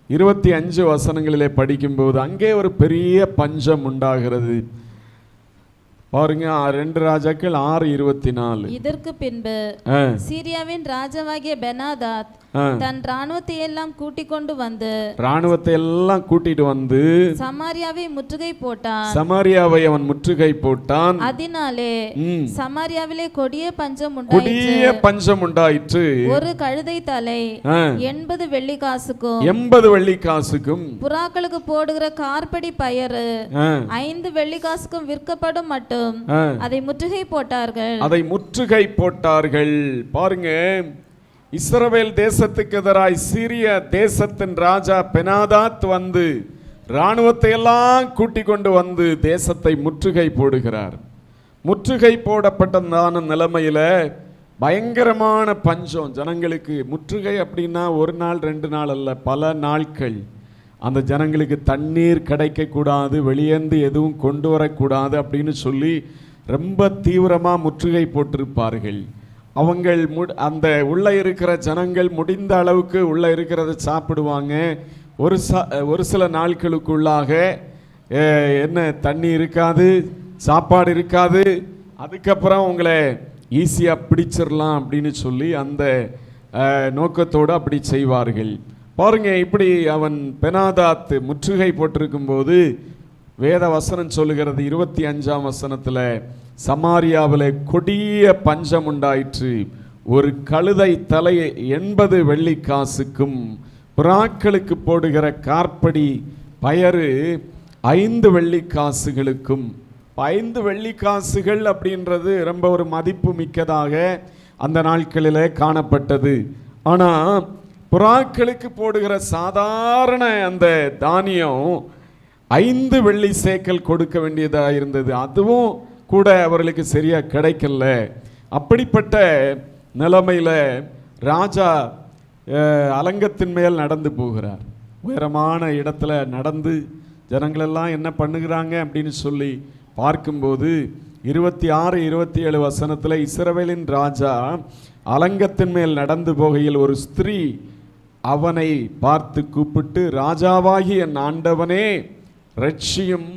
25 வசனங்களிலே படிக்கும்போது அங்கே ஒரு பெரிய பஞ்சம் உண்டாகிறது. பாருங்க, 2 ராஜாக்கள் 6:24. இதற்கு பின்பு சீரியாவின் ராஜாவாகிய பெனாதாத் தன் ராணுவத்தை எல்லாம் கூட்டிக் கொண்டு வந்து சமாரியாவை முற்றுகை போட்டான். சமாரியாவை அவன் முற்றுகை போட்டான். அதனாலே சமாரியாவிலே கொடிய பஞ்சம் உண்டாயிற்று. ஒரு கழுதை தலை 80 வெள்ளிக்காசுக்கும் புறாக்களுக்கு போடுகிற கார்படி பயறு 5 வெள்ளிக்காசுக்கும் விற்கப்படும் மட்டும் அதை முற்றுகை போட்டார்கள். பாருங்க, இஸ்ரவேல் தேசத்துக்கு எதிராய் சீரிய தேசத்தின் ராஜா பெனாதாத் வந்து இராணுவத்தை எல்லாம் கூட்டிக் கொண்டு வந்து தேசத்தை முற்றுகை போடுகிறார். முற்றுகை போடப்பட்டதான நிலைமையில பயங்கரமான பஞ்சம் ஜனங்களுக்கு. முற்றுகை அப்படின்னா 1 நாள் 2 நாள் அல்ல, பல நாட்கள். அந்த ஜனங்களுக்கு தண்ணீர் கிடைக்கக்கூடாது, வெளியேந்து எதுவும் கொண்டு வரக்கூடாது அப்படின்னு சொல்லி ரொம்ப தீவிரமாக முற்றுகை போட்டிருப்பார்கள். அவங்கள் அந்த உள்ளே இருக்கிற ஜனங்கள் முடிந்த அளவுக்கு உள்ளே இருக்கிறத சாப்பிடுவாங்க. ஒரு சில நாட்களுக்குள்ளாக என்ன தண்ணி இருக்காது, சாப்பாடு இருக்காது. அதுக்கப்புறம் அவங்கள ஈஸியாக பிடிச்சிடலாம் அப்படின்னு சொல்லி அந்த நோக்கத்தோடு அப்படி செய்வார்கள். பாருங்க, இப்படி அவன் பெனாதாத் முற்றுகை போட்டிருக்கும் போது வேத வசனம் சொல்லுகிறது 25ஆம் வசனத்தில், சமாரியாவில் கொடிய பஞ்சம் உண்டாயிற்று. ஒரு கழுதை தலை 80 வெள்ளிக்காசுக்கும் புறாக்களுக்கு போடுகிற கார்படி பயறு 5 வெள்ளிக்காசுகளுக்கும். 5 வெள்ளிக்காசுகள் அப்படின்றது ரொம்ப ஒரு மதிப்பு மிக்கதாக அந்த நாட்களில் காணப்பட்டது. ஆனால் புறாக்களுக்கு போடுகிற சாதாரண அந்த தானியம் 5 வெள்ளி சேக்கல் கொடுக்க வேண்டியதாக இருந்தது. அதுவும் கூட அவர்களுக்கு சரியா கிடைக்கல. அப்படிப்பட்ட நிலைமையில் ராஜா அலங்கத்தின் மேல் நடந்து போகிறார். உயரமான இடத்துல நடந்து ஜனங்களெல்லாம் என்ன பண்ணுகிறாங்க அப்படின்னு சொல்லி பார்க்கும்போது 26, 27 வசனத்தில், இஸ்ரவேலின் ராஜா அலங்கத்தின் மேல் நடந்து போகையில் ஒரு ஸ்திரீ அவனை பார்த்து கூப்பிட்டு, ராஜாவாகி என் ஆண்டவனே ரட்சியும்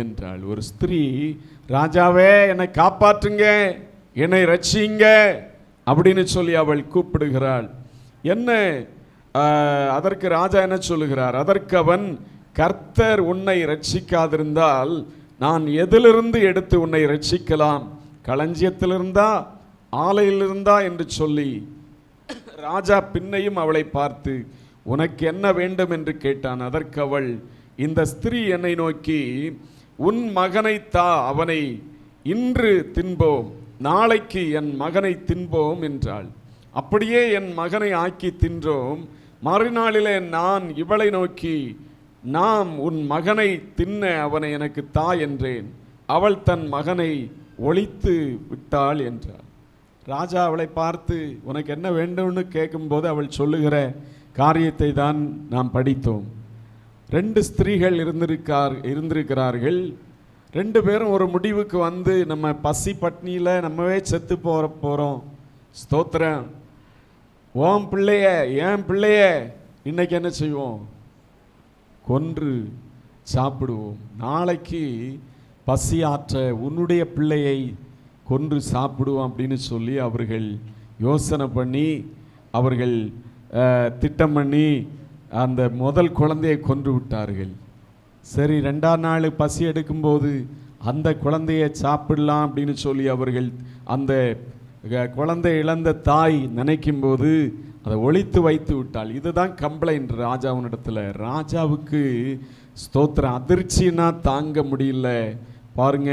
என்றாள். ஒரு ஸ்திரீ, ராஜாவே என்னை காப்பாற்றுங்க, என்னை ரட்சியுங்க அப்படின்னு சொல்லி அவள் கூப்பிடுகிறாள். என்ன அதற்கு ராஜா என்ன சொல்லுகிறார்? அதற்கு அவன், கர்த்தர் உன்னை ரட்சிக்காதிருந்தால் நான் எதிலிருந்து எடுத்து உன்னை ரட்சிக்கலாம்? களஞ்சியத்திலிருந்தா, ஆலையிலிருந்தா என்று சொல்லி ராஜா பின்னையும் அவளை பார்த்து, உனக்கு என்ன வேண்டும் என்று கேட்டான். அதற்கு அவள், இந்த ஸ்திரீ என்னை நோக்கி, உன் மகனை தா, அவனை இன்று தின்போம், நாளைக்கு என் மகனை தின்போம் என்றாள். அப்படியே என் மகனை ஆக்கி தின்றோம். மறுநாளிலே நான் இவளை நோக்கி, நாம் உன் மகனை தின்ன அவனை எனக்கு தா என்றேன். அவள் தன் மகனை ஒழித்து விட்டாள் என்றாள். ராஜா அவளை பார்த்து, உனக்கு என்ன வேண்டும்னு கேட்கும்போது அவள் சொல்லுகிற காரியத்தை தான் நாம் படித்தோம். 2 ஸ்திரீகள் இருந்திருக்கிறார்கள். 2 பேரும் ஒரு முடிவுக்கு வந்து, நம்ம பசி பட்னியில் நம்மவே செத்து போகிறோம். ஸ்தோத்திரம். என் பிள்ளைய இன்னைக்கு என்ன செய்வோம்? கொன்று சாப்பிடுவோம். நாளைக்கு பசி ஆற்ற உன்னுடைய பிள்ளையை கொன்று சாப்பிடுவோம் அப்படின்னு சொல்லி அவர்கள் யோசனை பண்ணி, அவர்கள் திட்டம் பண்ணி அந்த முதல் குழந்தையை கொன்று விட்டார்கள். சரி, 2ஆம் நாள் பசி எடுக்கும்போது அந்த குழந்தையை சாப்பிடலாம் அப்படின்னு சொல்லி அவர்கள் அந்த குழந்தை இழந்த தாய் நினைக்கும் போது அதை ஒழித்து வைத்து விட்டாள். இதுதான் கம்ப்ளைண்ட் ராஜாவினிடத்தில். ராஜாவுக்கு ஸ்தோத்திரம், அதிர்ச்சினா தாங்க முடியல. பாருங்க,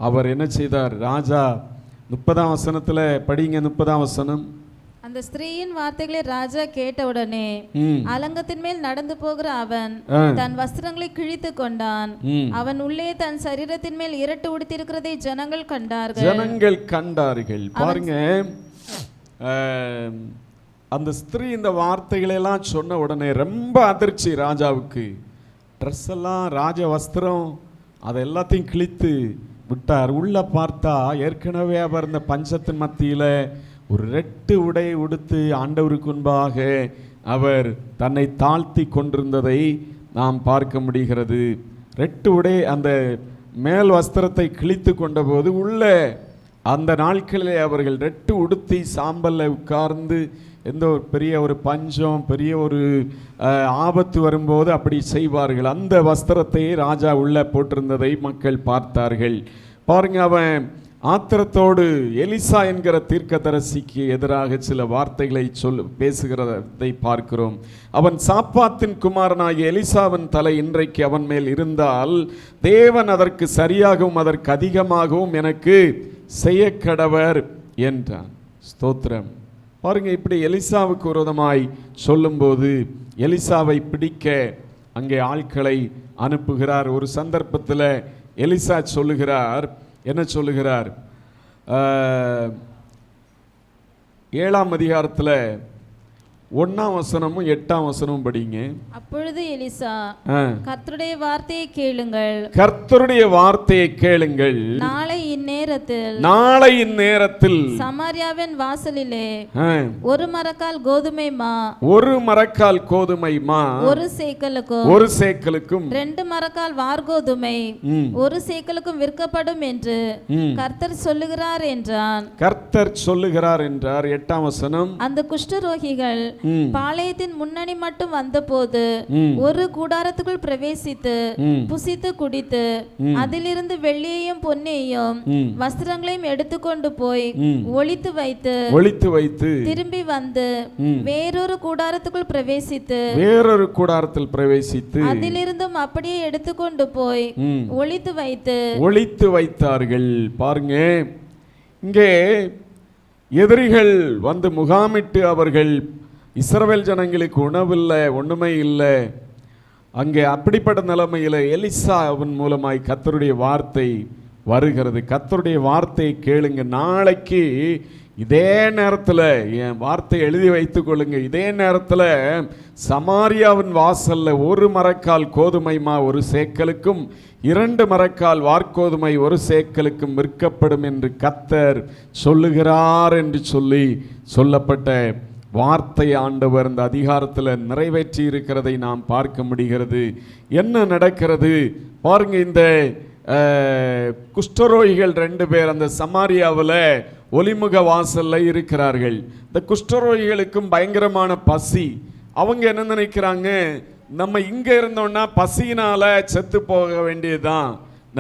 அவர் என்ன செய்தார்? ராஜா 30ஆம் வசனத்தில் படிங்க. 30ஆம் வசனம். அந்த ஸ்திரீயின் வார்த்தைகளை ராஜா கேட்டவுடனே அலங்கத்தின் மேல் நடந்து போகிற அவன் தன் வஸ்திரங்களை கிழித்து கொண்டான். அவன் உள்ளே தன் சரீரத்தின் மேல் இரட்டு உடுத்திருக்கிறதை ஜனங்கள் கண்டார்கள். பாருங்க, அந்த ஸ்திரீ இந்த வார்த்தைகளை எல்லாம் சொன்ன உடனே ரொம்ப அதிர்ச்சி ராஜாவுக்கு. ட்ரெஸ் எல்லாம், ராஜ வஸ்திரம், அதை எல்லாத்தையும் கிழித்து விட்டார். உள்ள பார்த்தா ஏற்கனவே அவர் இந்த பஞ்சத்தின் மத்தியில ஒரு ரெட்டு உடை உடுத்து ஆண்டவருக்கு முன்பாக அவர் தன்னை தாழ்த்தி கொண்டிருந்ததை நாம் பார்க்க முடிகிறது. ரெட்டு உடை, அந்த மேல் வஸ்திரத்தை கிழித்து கொண்ட போது உள்ள அந்த நாட்களிலே அவர்கள் ரெட்டு உடுத்தி சாம்பல்ல உட்கார்ந்து, எந்த ஒரு பெரிய ஒரு பஞ்சம், பெரிய ஒரு ஆபத்து வரும்போது அப்படி செய்வார்கள். அந்த வஸ்திரத்தை ராஜா உள்ள போட்டிருந்ததை மக்கள் பார்த்தார்கள். பாருங்க, அவன் ஆத்திரத்தோடு எலிசா என்கிற தீர்க்கதரிசிக்கு எதிராக சில வார்த்தைகளை பேசுகிறதை பார்க்கிறோம். அவன் சாப்பாத்தின் குமாரனாகிய எலிசாவின் தலை இன்றைக்கு அவன் மேல் இருந்தால் தேவன் அதற்கு சரியாகவும் அதற்கு அதிகமாகவும் எனக்கு செய்ய கடவர் என்றான். ஸ்தோத்திரம். பாருங்க, இப்படி எலிசாவுக்கு விரோதமாய் சொல்லும்போது எலிசாவை பிடிக்க அங்கே ஆட்களை அனுப்புகிறார். ஒரு சந்தர்ப்பத்தில் எலிசா சொல்லுகிறார், என்ன சொல்லுகிறார்? 7ஆம் அதிகாரத்தில் 1ஆம் வசனமும் 8ஆம் வசனமும் படிங்க. அப்பொழுது எலிசா, கர்த்தருடைய வார்த்தையை கேளுங்கள், கர்த்தருடைய வார்த்தையை கேளுங்கள். நாளை இந்நேரத்தில் சமாரியாவின் வாசலிலே ஒரு மரக்கால் கோதுமை மா 1 சேக்கலுக்கும் 2 மரக்கால் வார்கோதுமை 1 சேக்கலுக்கும் விற்கப்படும் என்று கர்த்தர் சொல்லுகிறார் என்றான். 8ஆம் வசனம். அந்த குஷ்டரோகிகள் பாளையத்தின் முன்னணி மட்டும் வந்தபோது ஒரு கூடாரத்துக்குள் பிரவேசித்து புசித்து குடித்து அதிலிருந்து வெள்ளியையும் பொன்னையும் வஸ்திரங்களையும் எடுத்துக்கொண்டு போய் ஒளித்து வைத்து திரும்பி வந்து வேறொரு கூடாரத்துக்குள் பிரவேசித்து அதிலிருந்தும் அப்படியே எடுத்துக்கொண்டு போய் ஒளித்து வைத்தார்கள். பாருங்க, இங்கே எதிரிகள் வந்து முகாமிட்டு அவர்கள் இஸ்ரவேல் ஜனங்களுக்கு உணவில்லை, ஒண்ணுமே இல்லை. அங்கே அப்படிப்பட்ட நிலைமையில் எலிசாவின் மூலமாய் கர்த்தருடைய வார்த்தை வருகிறது. கர்த்தருடைய வார்த்தையை கேளுங்க. நாளைக்கு இதே நேரத்தில், என் வார்த்தை எழுதி வைத்துக் கொள்ளுங்க, இதே நேரத்தில் சமாரியாவின் வாசல்ல 1 மரக்கால் கோதுமை மா 1 சேக்கலுக்கும் 2 மரக்கால் வார்கோதுமை 1 சேக்கலுக்கும் விற்கப்படும் என்று கர்த்தர் சொல்லுகிறார் என்று சொல்லப்பட்ட வார்த்தை ஆண்டவர் இந்த அதிகாரத்தில் நிறைவேற்றி இருக்கிறதை நாம் பார்க்க முடிகிறது. என்ன நடக்கிறது பாருங்க. இந்த குஷ்டரோகிகள் 2 பேர் அந்த சமாரியாவில் ஒலிமுக வாசல்ல இருக்கிறார்கள். இந்த குஷ்டரோகிகளுக்கும் பயங்கரமான பசி. அவங்க என்ன நினைக்கிறாங்க, நம்ம இங்க இருந்தோம்னா பசியினால செத்து போக வேண்டியதுதான்,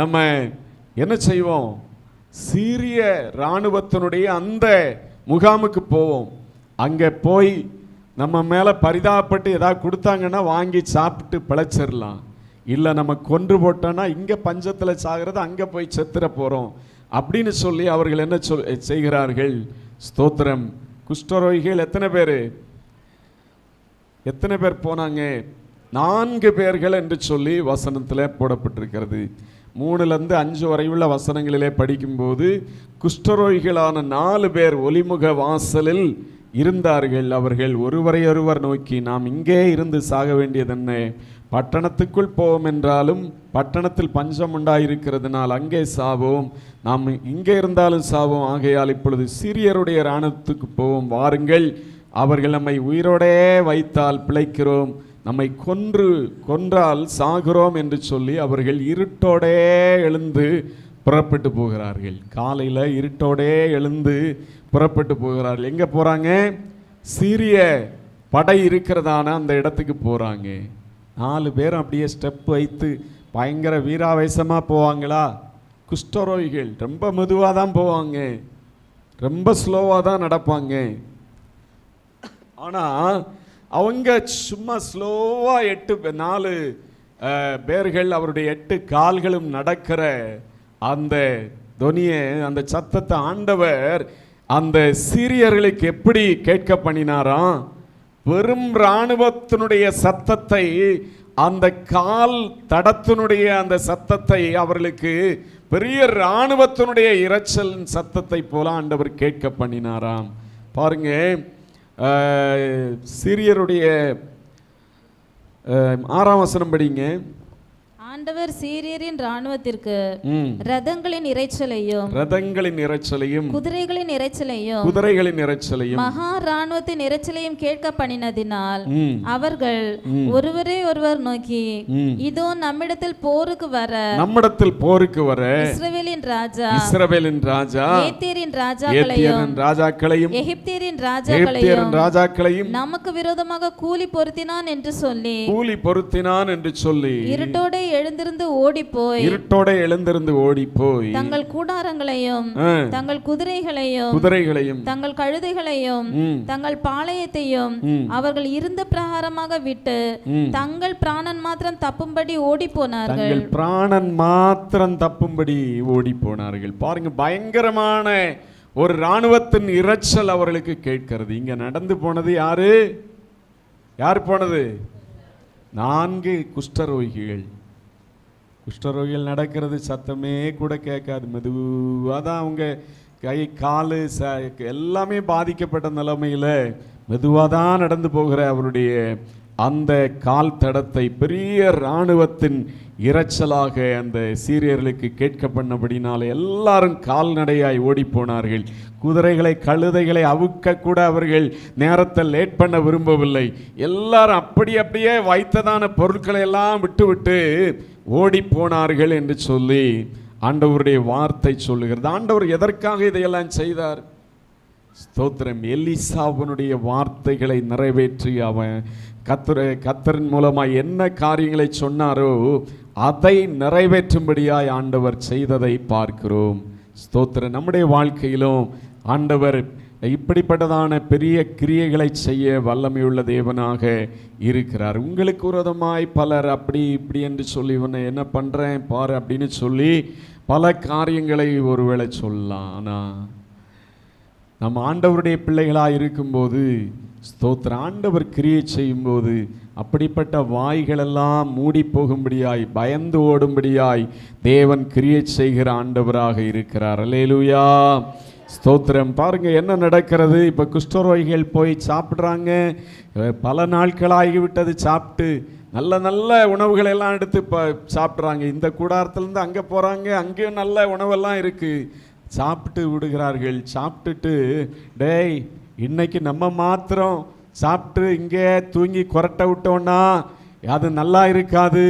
நம்ம என்ன செய்வோம், சீரிய இராணுவத்தினுடைய அந்த முகாமுக்கு போவோம். அங்கே போய் நம்ம மேலே பரிதாபப்பட்டு ஏதாவது கொடுத்தாங்கன்னா வாங்கி சாப்பிட்டு பிழைச்சிடலாம். இல்லை நம்ம கொன்று போட்டோன்னா இங்கே பஞ்சத்தில் சாகிறது, அங்கே போய் செத்துற போகிறோம் அப்படின்னு சொல்லி அவர்கள் என்ன செய்கிறார்கள்? ஸ்தோத்திரம். குஷ்டரோகிகள் எத்தனை பேர் போனாங்க? 4 பேர்கள் என்று சொல்லி வசனத்தில் போடப்பட்டிருக்கிறது. 3லிருந்து 5 வரை உள்ள வசனங்களிலே படிக்கும்போது குஷ்டரோகிகளான 4 பேர் ஒலிமுக வாசலில் இருந்தார்கள். அவர்கள் ஒருவரையொருவர் நோக்கி, நாம் இங்கே இருந்து சாக வேண்டியதென்ன, பட்டணத்துக்குள் போவோம் என்றாலும் பட்டணத்தில் பஞ்சம் உண்டாயிருக்கிறதுனால் அங்கே சாவோம், நாம் இங்கே இருந்தாலும் சாவோம், ஆகையால் இப்பொழுது சீரியருடைய இராணுவத்துக்கு போவோம், வாருங்கள், அவர்கள் நம்மை உயிரோடே வைத்தால் பிழைக்கிறோம், நம்மை கொன்றால் சாகிறோம் என்று சொல்லி அவர்கள் இருட்டோடே எழுந்து புறப்பட்டு போகிறார்கள். காலையில் இருட்டோடே எழுந்து புறப்பட்டு போகிறார்கள். எங்கே போகிறாங்க? சீரிய படை இருக்கிறதான அந்த இடத்துக்கு போகிறாங்க. 4 பேரும் அப்படியே ஸ்டெப் வைத்து பயங்கர வீராவேசமாக போவாங்களா? குஷ்டரோகிகள் ரொம்ப மெதுவாக தான் போவாங்க, ரொம்ப ஸ்லோவாக தான் நடப்பாங்க. ஆனால் அவங்க சும்மா ஸ்லோவாக 4 பேர்கள் அவருடைய 8 கால்களும் நடக்கிற அந்த தொனியை, அந்த சத்தத்தை ஆண்டவர் அந்த சீரியர்களுக்கு எப்படி கேட்க பண்ணினாராம்? வெறும் இராணுவத்தினுடைய சத்தத்தை, அந்த கால் தடத்தினுடைய அந்த சத்தத்தை அவர்களுக்கு பெரிய இராணுவத்தினுடைய இரைச்சலின் சத்தத்தை போல ஆண்டவர் கேட்க பண்ணினாராம். பாருங்க, சீரியருடைய 6ஆம் வசனம் படிங்க. ஆண்டவர் சீரியரின் இராணுவத்திற்கு ரதங்களின் இரைச்சலையும் குதிரைகளின் இரைச்சலையும் மகா இராணுவத்தின் இரைச்சலையும் கேட்க பண்ணினதினால் அவர்கள் ஒருவரை ஒருவர் நோக்கி, இதோ நம்மிடத்தில் போருக்கு வர இஸ்ரவேலின் ராஜா ஏத்தியரின் ராஜாக்களையும் எகிப்தியரின் ராஜாக்களையும் நமக்கு விரோதமாக கூலி பொருத்தினான் என்று சொல்லி இருட்டோடு எழுந்திருந்து ஓடிப்போய் தங்கள் கூடாரங்களையும் தங்கள் குதிரைகளையும் தங்கள் கழுதைகளையும் தங்கள் பாளையத்தையும் அவர்கள் இருந்த பிரகாரமாக விட்டு தங்கள் பிராணன் மாத்திரம் தப்பும்படி ஓடி போனார்கள். பாருங்க, பயங்கரமான ஒரு இராணுவத்தின் இரைச்சல் அவர்களுக்கு கேட்கிறது. இங்க நடந்து போனது யார் போனது? 4 குஷ்டரோகிகள் நடக்கிறது சத்தமே கூட கேட்காது. மெதுவாக தான் அவங்க கை காலு எல்லாமே பாதிக்கப்பட்ட நிலைமையில் மெதுவாக தான் நடந்து போகிற அவருடைய அந்த கால் தடத்தை பெரிய இராணுவத்தின் இரைச்சலாக அந்த சீரியர்களுக்கு கேட்க பண்ணபடினால எல்லாரும் கால்நடையாய் ஓடி போனார்கள். குதிரைகளை கழுதைகளை அவுக்க கூட அவர்கள் நேரத்தை லேட் பண்ண விரும்பவில்லை. எல்லாரும் அப்படியே வைத்ததான பொருட்களை எல்லாம் விட்டு ஓடி போனார்கள் என்று சொல்லி ஆண்டவருடைய வார்த்தை சொல்லுகிறது. ஆண்டவர் எதற்காக இதையெல்லாம் செய்தார்? ஸ்தோத்திரம். எலிசாவினுடைய வார்த்தைகளை நிறைவேற்றி அவன் கர்த்தரின் மூலமாய் என்ன காரியங்களை சொன்னாரோ அதை நிறைவேற்றும்படியாய் ஆண்டவர் செய்ததை பார்க்கிறோம். ஸ்தோத்திரம். நம்முடைய வாழ்க்கையிலும் ஆண்டவர் இப்படிப்பட்டதான பெரிய கிரியைகளை செய்ய வல்லமையுள்ள தேவனாக இருக்கிறார். உங்களுக்கு விரோதமாய் பலர் அப்படி இப்படி என்று சொல்லி இவனை என்ன பண்ணுறேன் பாரு அப்படின்னு சொல்லி பல காரியங்களை ஒருவேளை சொல்லலாம். ஆனால் நம்ம ஆண்டவருடைய பிள்ளைகளாக இருக்கும்போது ஸ்தோத்திரம், ஆண்டவர் கிரியை செய்யும்போது அப்படிப்பட்ட வாய்களெல்லாம் மூடி போகும்படியாய் பயந்து ஓடும்படியாய் தேவன் கிரியை செய்கிற ஆண்டவராக இருக்கிறார். அல்லேலூயா, ஸ்தோத்திரம். பாருங்க என்ன நடக்கிறது. இப்போ குஷ்டரோகிகள் போய் சாப்பிட்றாங்க. பல நாட்களாகிவிட்டது சாப்பிட்டு. நல்ல உணவுகள் எல்லாம் எடுத்து சாப்பிட்றாங்க. இந்த கூடாரத்துலேருந்து அங்கே போகிறாங்க, அங்கேயும் நல்ல உணவெல்லாம் இருக்குது. சாப்பிட்டு விடுகிறார்கள். சாப்பிட்டுட்டு, டேய் இன்னைக்கு நம்ம மாத்திரம் சாப்பிட்டு இங்கே தூங்கி கொரட்டை விட்டோன்னா அது நல்லா இருக்காது.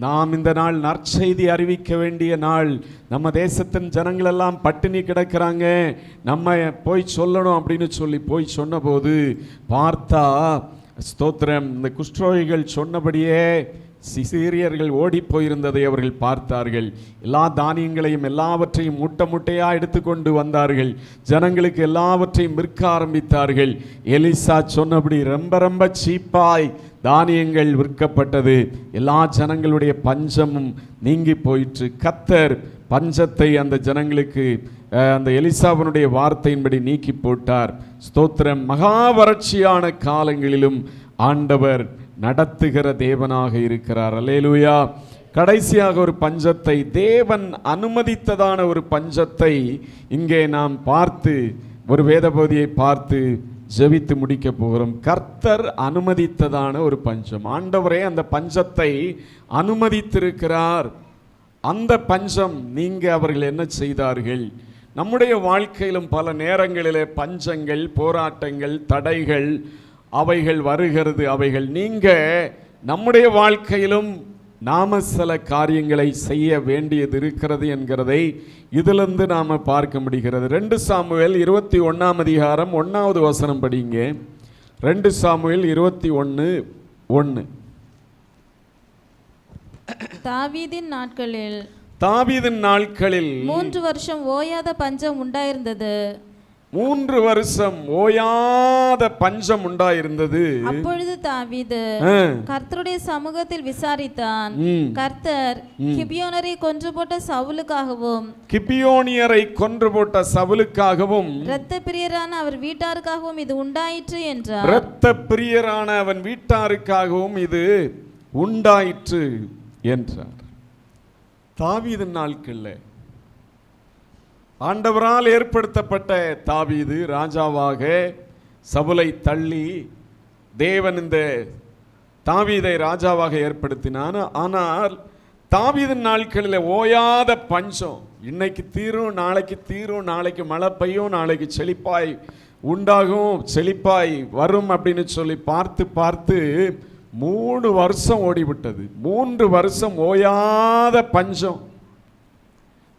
நாம் இந்த நாள் நற்செய்தி அறிவிக்க வேண்டிய நாள். நம்ம தேசத்தின் ஜனங்கள் எல்லாம் பட்டினி கிடக்கிறாங்க, நம்ம போய் சொல்லணும் அப்படின்னு சொல்லி போய் சொன்னபோது பார்த்தா ஸ்தோத்திரம், இந்த குஷ்டரோகிகள் சொன்னபடியே சீரியர்கள் ஓடி போயிருந்ததை அவர்கள் பார்த்தார்கள். எல்லா தானியங்களையும் எல்லாவற்றையும் மூட்டையாக எடுத்துக்கொண்டு வந்தார்கள். ஜனங்களுக்கு எல்லாவற்றையும் விற்க ஆரம்பித்தார்கள். எலிசா சொன்னபடி ரொம்ப சீப்பாய் தானியங்கள் விற்கப்பட்டது. எல்லா ஜனங்களுடைய பஞ்சமும் நீங்கி போயிற்று. கர்த்தர் பஞ்சத்தை அந்த ஜனங்களுக்கு அந்த எலிசாவினுடைய வார்த்தையின்படி நீக்கி போட்டார். ஸ்தோத்திரம். மகா வறட்சியான காலங்களிலும் ஆண்டவர் நடத்துகிற தேவனாக இருக்கிறார். அல்லேலூயா. கடைசியாக ஒரு பஞ்சத்தை, தேவன் அனுமதித்ததான ஒரு பஞ்சத்தை இங்கே நாம் பார்த்து ஒரு வேதபோதியை பார்த்து ஜெபித்து முடிக்க போகிறோம். கர்த்தர் அனுமதித்ததான ஒரு பஞ்சம். ஆண்டவரே அந்த பஞ்சத்தை அனுமதித்திருக்கிறார். அந்த பஞ்சம் நீங்க அவர்கள் என்ன செய்தார்கள்? நம்முடைய வாழ்க்கையிலும் பல நேரங்களிலே பஞ்சங்கள், போராட்டங்கள், தடைகள் அவைகள் வருகிறது. அவைகள் நீங்க நம்முடைய வாழ்க்கையிலும் நாம சில காரியங்களை செய்ய வேண்டியது இருக்கிறது என்கிறதை இதிலிருந்து நாம் பார்க்க முடிகிறது. 2 சாமுவேல் 21ஆம் அதிகாரம் 1வது வசனம் படிங்க. 2 சாமுவேல் 21:1. தாவீதின் நாட்களில் 3 வருஷம் ஓயாத பஞ்சம் உண்டாயிருந்தது. 3 வருஷம் ஓயாத பஞ்சம் உண்டாயிருந்தது. அப்பொழுது தாவீது கர்த்தருடைய சமூகத்தில் விசாரித்தான். கர்த்தர் கிபியோனரை கொன்று போட்ட சவுலுக்காகவும் இரத்த பிரியரான அவர் வீட்டாருக்காகவும் இது உண்டாயிற்று என்றார். இரத்த பிரியரான அவன் வீட்டாருக்காகவும் இது உண்டாயிற்று என்றார். தாவீதின் நாட்கள்ல ஆண்டவரால் ஏற்படுத்தப்பட்ட தாவீது ராஜாவாக சவுலை தள்ளி தேவன் இந்த தாவீதை ராஜாவாக ஏற்படுத்தினான். ஆனால் தாவீதின் நாட்களில் ஓயாத பஞ்சம், இன்னைக்கு தீரும் நாளைக்கு தீரும், நாளைக்கு மழை பெய்யும், நாளைக்கு செழிப்பாய் உண்டாகும், செழிப்பாய் வரும் அப்படின்னு சொல்லி பார்த்து பார்த்து 3 வருஷம் ஓடிவிட்டது. 3 வருஷம் ஓயாத பஞ்சம்.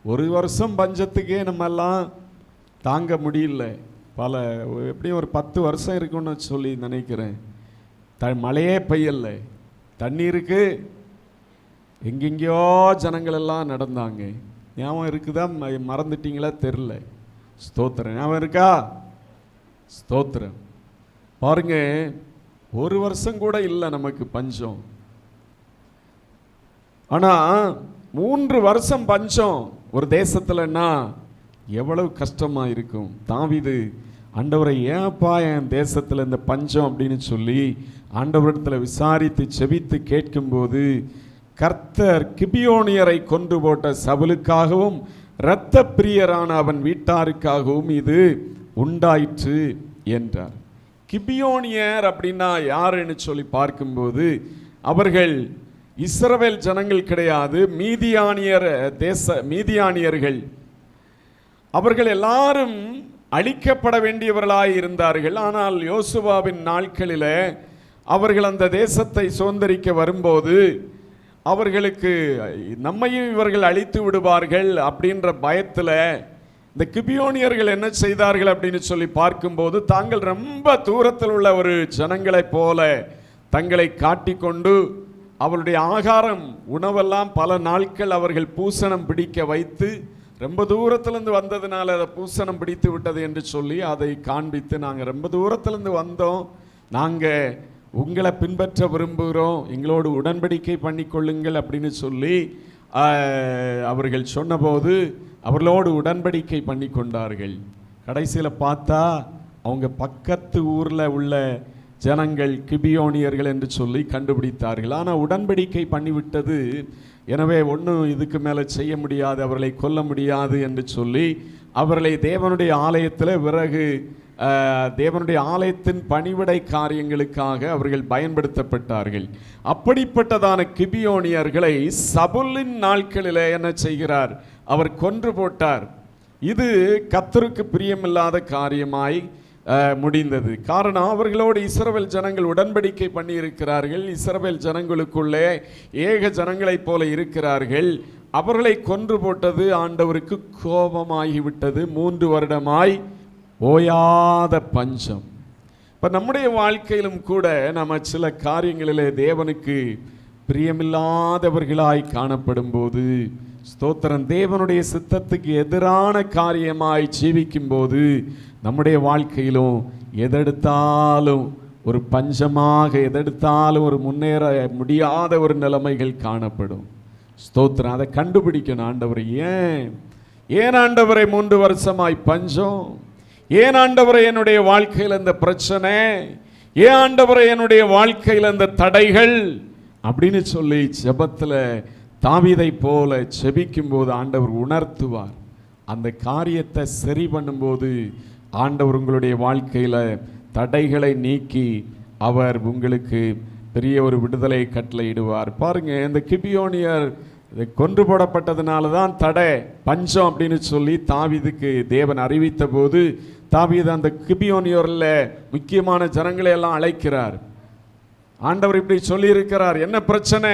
1 வருஷம் பஞ்சத்துக்கே நம்ம எல்லாம் தாங்க முடியல. எப்படியும் ஒரு 10 வருஷம் இருக்குன்னு சொல்லி நினைக்கிறேன். மழையே பெய்யல, தண்ணீருக்கு எங்கெங்கேயோ ஜனங்கள் எல்லாம் நடந்தாங்க. ஞாபகம் இருக்குதா? மறந்துட்டீங்களா தெரில. ஸ்தோத்திரம். ஞாபகம் இருக்கா? ஸ்தோத்திரம். பாருங்க, 1 வருஷம் கூட இல்லை நமக்கு பஞ்சம். ஆனா 3 வருஷம் பஞ்சம் ஒரு தேசத்துலன்னா எவ்வளவு கஷ்டமா இருக்கும். தாவீது ஆண்டவரை ஏன்ப்பா என் தேசத்துல இந்த பஞ்சம் அப்படின்னு சொல்லி ஆண்டவரிடத்துல விசாரித்து செபித்து கேட்கும்போது கர்த்தர் கிபியோனியரை கொன்று போட்ட சவுலுக்காகவும் இரத்த பிரியரான அவன் வீட்டாருக்காகவும் இது உண்டாயிற்று என்றார். கிபியோனியர் அப்படின்னா யாருன்னு சொல்லி பார்க்கும்போது அவர்கள் இஸ்ரவேல் ஜனங்கள் கிடையாது, மீதியானியர்கள். அவர்கள் எல்லாரும் அழிக்கப்பட வேண்டியவர்களாய் இருந்தார்கள். ஆனால் யோசுவாவின் நாட்களில் அவர்கள் அந்த தேசத்தை சுதந்தரிக்க வரும்போது அவர்களுக்கு நம்மையும் இவர்கள் அழித்து விடுவார்கள் அப்படின்ற பயத்தில் இந்த கிபியோனியர்கள் என்ன செய்தார்கள் அப்படின்னு சொல்லி பார்க்கும்போது தாங்கள் ரொம்ப தூரத்தில் உள்ள ஒரு ஜனங்களைப் போல தங்களை காட்டிக்கொண்டு அவருடைய ஆகாரம் உணவெல்லாம் பல நாட்கள் அவர்கள் பூசணம் பிடிக்க வைத்து, ரொம்ப தூரத்திலிருந்து வந்ததுனால அதை பூசணம் பிடித்து விட்டது என்று சொல்லி அதை காண்பித்து, நாங்கள் ரொம்ப தூரத்திலிருந்து வந்தோம், நாங்கள் உங்களை பின்பற்ற விரும்புகிறோம், எங்களோடு உடன்படிக்கை பண்ணி கொள்ளுங்கள் அப்படின்னு சொல்லி அவர்கள் சொன்னபோது அவர்களோடு உடன்படிக்கை பண்ணி கொண்டார்கள். கடைசியில் பார்த்தா அவங்க பக்கத்து ஊரில் உள்ள ஜனங்கள் கிபியோனியர்கள் என்று சொல்லி கண்டுபிடித்தார்கள். ஆனால் உடன்படிக்கை பண்ணிவிட்டது, எனவே ஒன்றும் இதுக்கு மேலே செய்ய முடியாது, அவர்களை கொல்ல முடியாது என்று சொல்லி அவர்களை தேவனுடைய ஆலயத்தில் தேவனுடைய ஆலயத்தின் பணிவிடை காரியங்களுக்காக அவர்கள் பயன்படுத்தப்பட்டார்கள். அப்படிப்பட்டதான கிபியோனியர்களை சவுலின் நாட்களில் என்ன செய்கிறார்? அவர் கொன்று போட்டார். இது கர்த்தருக்கு பிரியமில்லாத காரியமாய் முடிந்தது. காரணம், அவர்களோடு இஸ்ரவேல் ஜனங்கள் உடன்படிக்கை பண்ணி இருக்கிறார்கள். இஸ்ரவேல் ஜனங்களுக்குள்ளே ஏக ஜனங்களைப் போல இருக்கிறார்கள். அவர்களை கொன்று போட்டது ஆண்டவருக்கு கோபமாகிவிட்டது. 3 வருடமாய் ஓயாத பஞ்சம். இப்போ நம்முடைய வாழ்க்கையிலும் கூட நம்ம சில காரியங்களிலே தேவனுக்கு பிரியமில்லாதவர்களாய் காணப்படும் போது, ஸ்தோத்திரம், தேவனுடைய சித்தத்துக்கு எதிரான காரியமாய் ஜீவிக்கும் போது நம்முடைய வாழ்க்கையிலும் எதெடுத்தாலும் ஒரு பஞ்சமாக, எதெடுத்தாலும் ஒரு முன்னேற முடியாத ஒரு நிலைமைகள் காணப்படும். ஸ்தோத்திரம். அதை கண்டுபிடிக்கணும். ஆண்டவரை ஏன் ஆண்டவரை 3 வருஷமாய் பஞ்சம்? ஏன் ஆண்டவரை என்னுடைய வாழ்க்கையில் இந்த பிரச்சனை? ஏன் ஆண்டவரை என்னுடைய வாழ்க்கையில் இந்த தடைகள் அப்படின்னு சொல்லி ஜெபத்தில் தாவீதை போல ஜெபிக்கும் போது ஆண்டவர் உணர்த்துவார். அந்த காரியத்தை சரி பண்ணும்போது ஆண்டவர் உங்களுடைய வாழ்க்கையில் தடைகளை நீக்கி அவர் உங்களுக்கு பெரிய ஒரு விடுதலை கட்டளையிடுவார். பாருங்க, இந்த கிபியோனியர் கொன்று போடப்பட்டதுனால தான் தடை, பஞ்சம் அப்படின்னு சொல்லி தாவீதுக்கு தேவன் அறிவித்த போது தாவீது அந்த கிபியோனியரில் முக்கியமான ஜனங்களை எல்லாம் அழைக்கிறார். ஆண்டவர் இப்படி சொல்லியிருக்கிறார், என்ன பிரச்சனை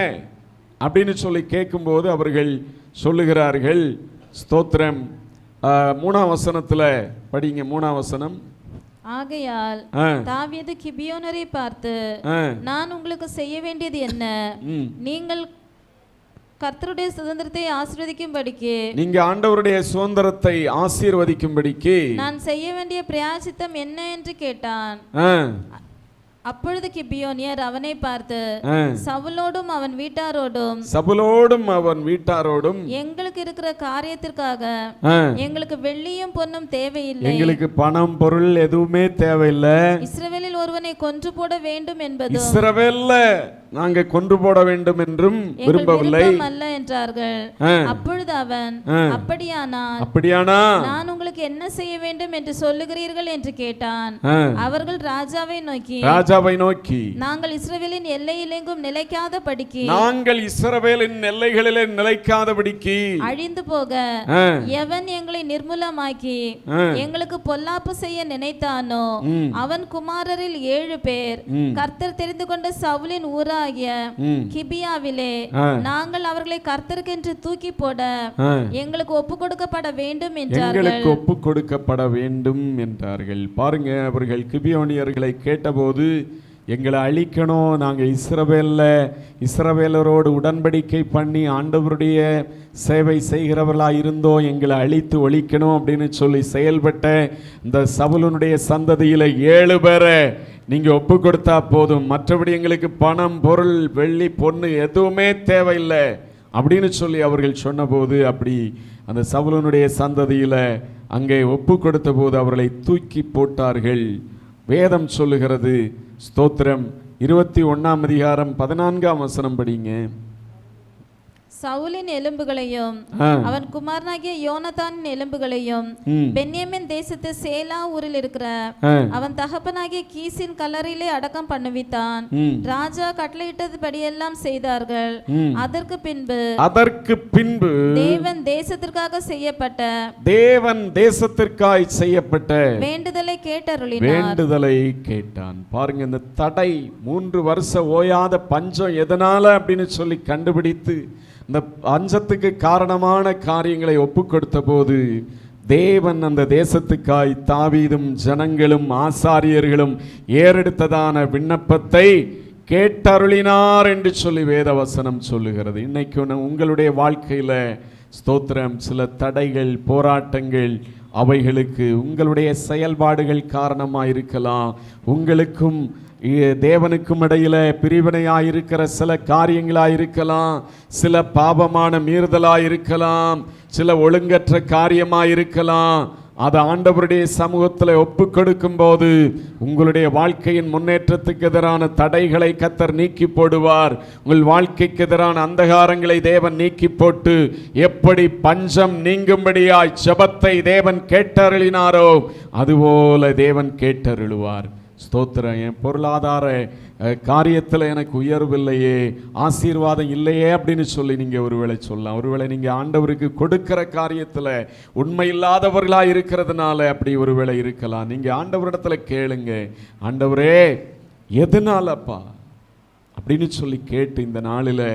அப்படின்னு சொல்லி கேட்கும்போது அவர்கள் சொல்லுகிறார்கள். ஸ்தோத்திரம். 3ஆம் வசனத்தில் படிங்க. 3ஆம் வசனம். ஆகையால் தாவீது கிபியோனரை பார்த்து, நான் உங்களுக்கு செய்ய வேண்டியது என்ன? நீங்கள் கர்த்தருடைய சுதந்திரத்தை ஆசீர்வதிக்கும்படிக்கு நீங்க ஆண்டவருடைய சுதந்திரத்தை ஆசீர்வதிக்கும்படிக்கு நான் செய்ய வேண்டிய பிராயச்சித்தம் என்ன என்று கேட்டான். அப்பொழுது கிபியோனியர் அவனை பார்த்து, சவுலோடும் அவன் வீட்டாரோடும் எங்களுக்கு இருக்கிற காரியத்திற்காக எங்களுக்கு வெள்ளியும் பொன்னும் தேவையில்லை, எங்களுக்கு பணம் பொருள் எதுவுமே தேவையில்லை, இஸ்ரவேலில் ஒருவனை கொன்று போட வேண்டும் என்பதும் இஸ்ரவேல்ல நாங்க கொன்று போட வேண்டும் என்றும் விரும்பவில்லை அல்ல என்றார்கள். அப்பொழுது அவன், அப்படியானா நான் உங்களுக்கு என்ன செய்ய வேண்டும் என்று சொல்லுகிறீர்கள் என்று கேட்டான். அவர்கள் ராஜாவை நோக்கி நாங்கள் இஸ்ரவேலின் எல்லையிலெங்கும் நிலைக்காதபடிக்கு அழிந்து போக எவன் எங்களை நிர்மூலமாக்கி எங்களுக்கு பொல்லாப்பு செய்ய நினைத்தானோ அவன் குமாரரில் 7 பேர் கர்த்தர் தெரிந்து கொண்ட சவுலின் ஊராகிய கிபியாவிலே நாங்கள் அவர்களை கர்த்தருக்கென்று தூக்கி போட எங்களுக்கு ஒப்பு கொடுக்கப்பட வேண்டும் என்றார்கள். பாருங்க, அவர்கள் கிபியோனியர்களை கேட்டபோது எங்களை அழிக்கணும், நாங்கள் இஸ்ரவேலரோடு உடன்படிக்கை பண்ணி ஆண்டவருடைய சேவை செய்கிறவர்களாக இருந்தோம், எங்களை அழித்து ஒழிக்கணும் அப்படின்னு சொல்லி செயல்பட்ட இந்த சவுலனுடைய சந்ததியில் 7 பேரை நீங்கள் ஒப்பு கொடுத்தா போதும், மற்றபடி எங்களுக்கு பணம் பொருள் வெள்ளி பொண்ணு எதுவுமே தேவையில்லை அப்படின்னு சொல்லி அவர்கள் சொன்னபோது, அப்படி அந்த சவுலனுடைய சந்ததியில் அங்கே ஒப்பு கொடுத்த போது அவர்களை தூக்கி போட்டார்கள். வேதம் சொல்லுகிறது, ஸ்தோத்திரம், 21ஆம் அதிகாரம் 14ஆம் வசனம் படிங்க. சவுலின் எலும்புகளையும் அவன் குமாரனாகிய யோனத்தானின் எலும்புகளையும் பென்யமின் தேசத்து சேலா ஊரில் இருக்கிற அவன் தகப்பனாகிய கீசின் கல்லறையிலே அடக்கம் பண்ணுவித்தான். ராஜா கட்டளையிட்டபடியெல்லாம் செய்தார்கள். அதற்கு பின்பு தேவன் தேசத்திற்காக செய்யப்பட்ட வேண்டுதலை கேட்டான். பாருங்க, இந்த தடை 3 வருஷம் ஓயாத பஞ்சம் எதனால அப்படின்னு சொல்லி கண்டுபிடித்து இந்த பஞ்சத்துக்கு காரணமான காரியங்களை ஒப்பு கொடுத்த போது தேவன் அந்த தேசத்துக்காய் தாவீதும் ஜனங்களும் ஆசாரியர்களும் ஏறெடுத்ததான விண்ணப்பத்தை கேட்டருளினார் என்று சொல்லி வேதவசனம் சொல்லுகிறது. இன்னைக்கு உங்களுடைய வாழ்க்கையில ஸ்தோத்திரம், சில தடைகள் போராட்டங்கள், அவைகளுக்கு உங்களுடைய செயல்பாடுகள் காரணமாக இருக்கலாம். உங்களுக்கும் தேவனுக்கும் இடையில பிரிவினையாயிருக்கிற சில காரியங்களாயிருக்கலாம், சில பாவமான மீறுதலாயிருக்கலாம், சில ஒழுங்கற்ற காரியமாயிருக்கலாம். அதை ஆண்டவருடைய சமூகத்தில் ஒப்பு கொடுக்கும் போது உங்களுடைய வாழ்க்கையின் முன்னேற்றத்துக்கு எதிரான தடைகளை கர்த்தர் நீக்கி போடுவார். உங்கள் வாழ்க்கைக்கு எதிரான அந்தகாரங்களை தேவன் நீக்கி போட்டு எப்படி பஞ்சம் நீங்கும்படியாய் ஜெபத்தை தேவன் கேட்டருளினாரோ அதுபோல தேவன் கேட்டருளுவார். ஸ்தோத்திரம். என் பொருளாதார காரியத்தில் எனக்கு உயர்வில்லையே, ஆசீர்வாதம் இல்லையே அப்படின்னு சொல்லி நீங்கள் ஒருவேளை சொல்லலாம். ஒருவேளை நீங்கள் ஆண்டவருக்கு கொடுக்கிற காரியத்தில் உண்மை இல்லாதவர்களாக இருக்கிறதுனால அப்படி ஒருவேளை இருக்கலாம். நீங்கள் ஆண்டவரிடத்தில் கேளுங்க, ஆண்டவரே எதனாலப்பா அப்படின்னு சொல்லி கேட்டு இந்த நாளில்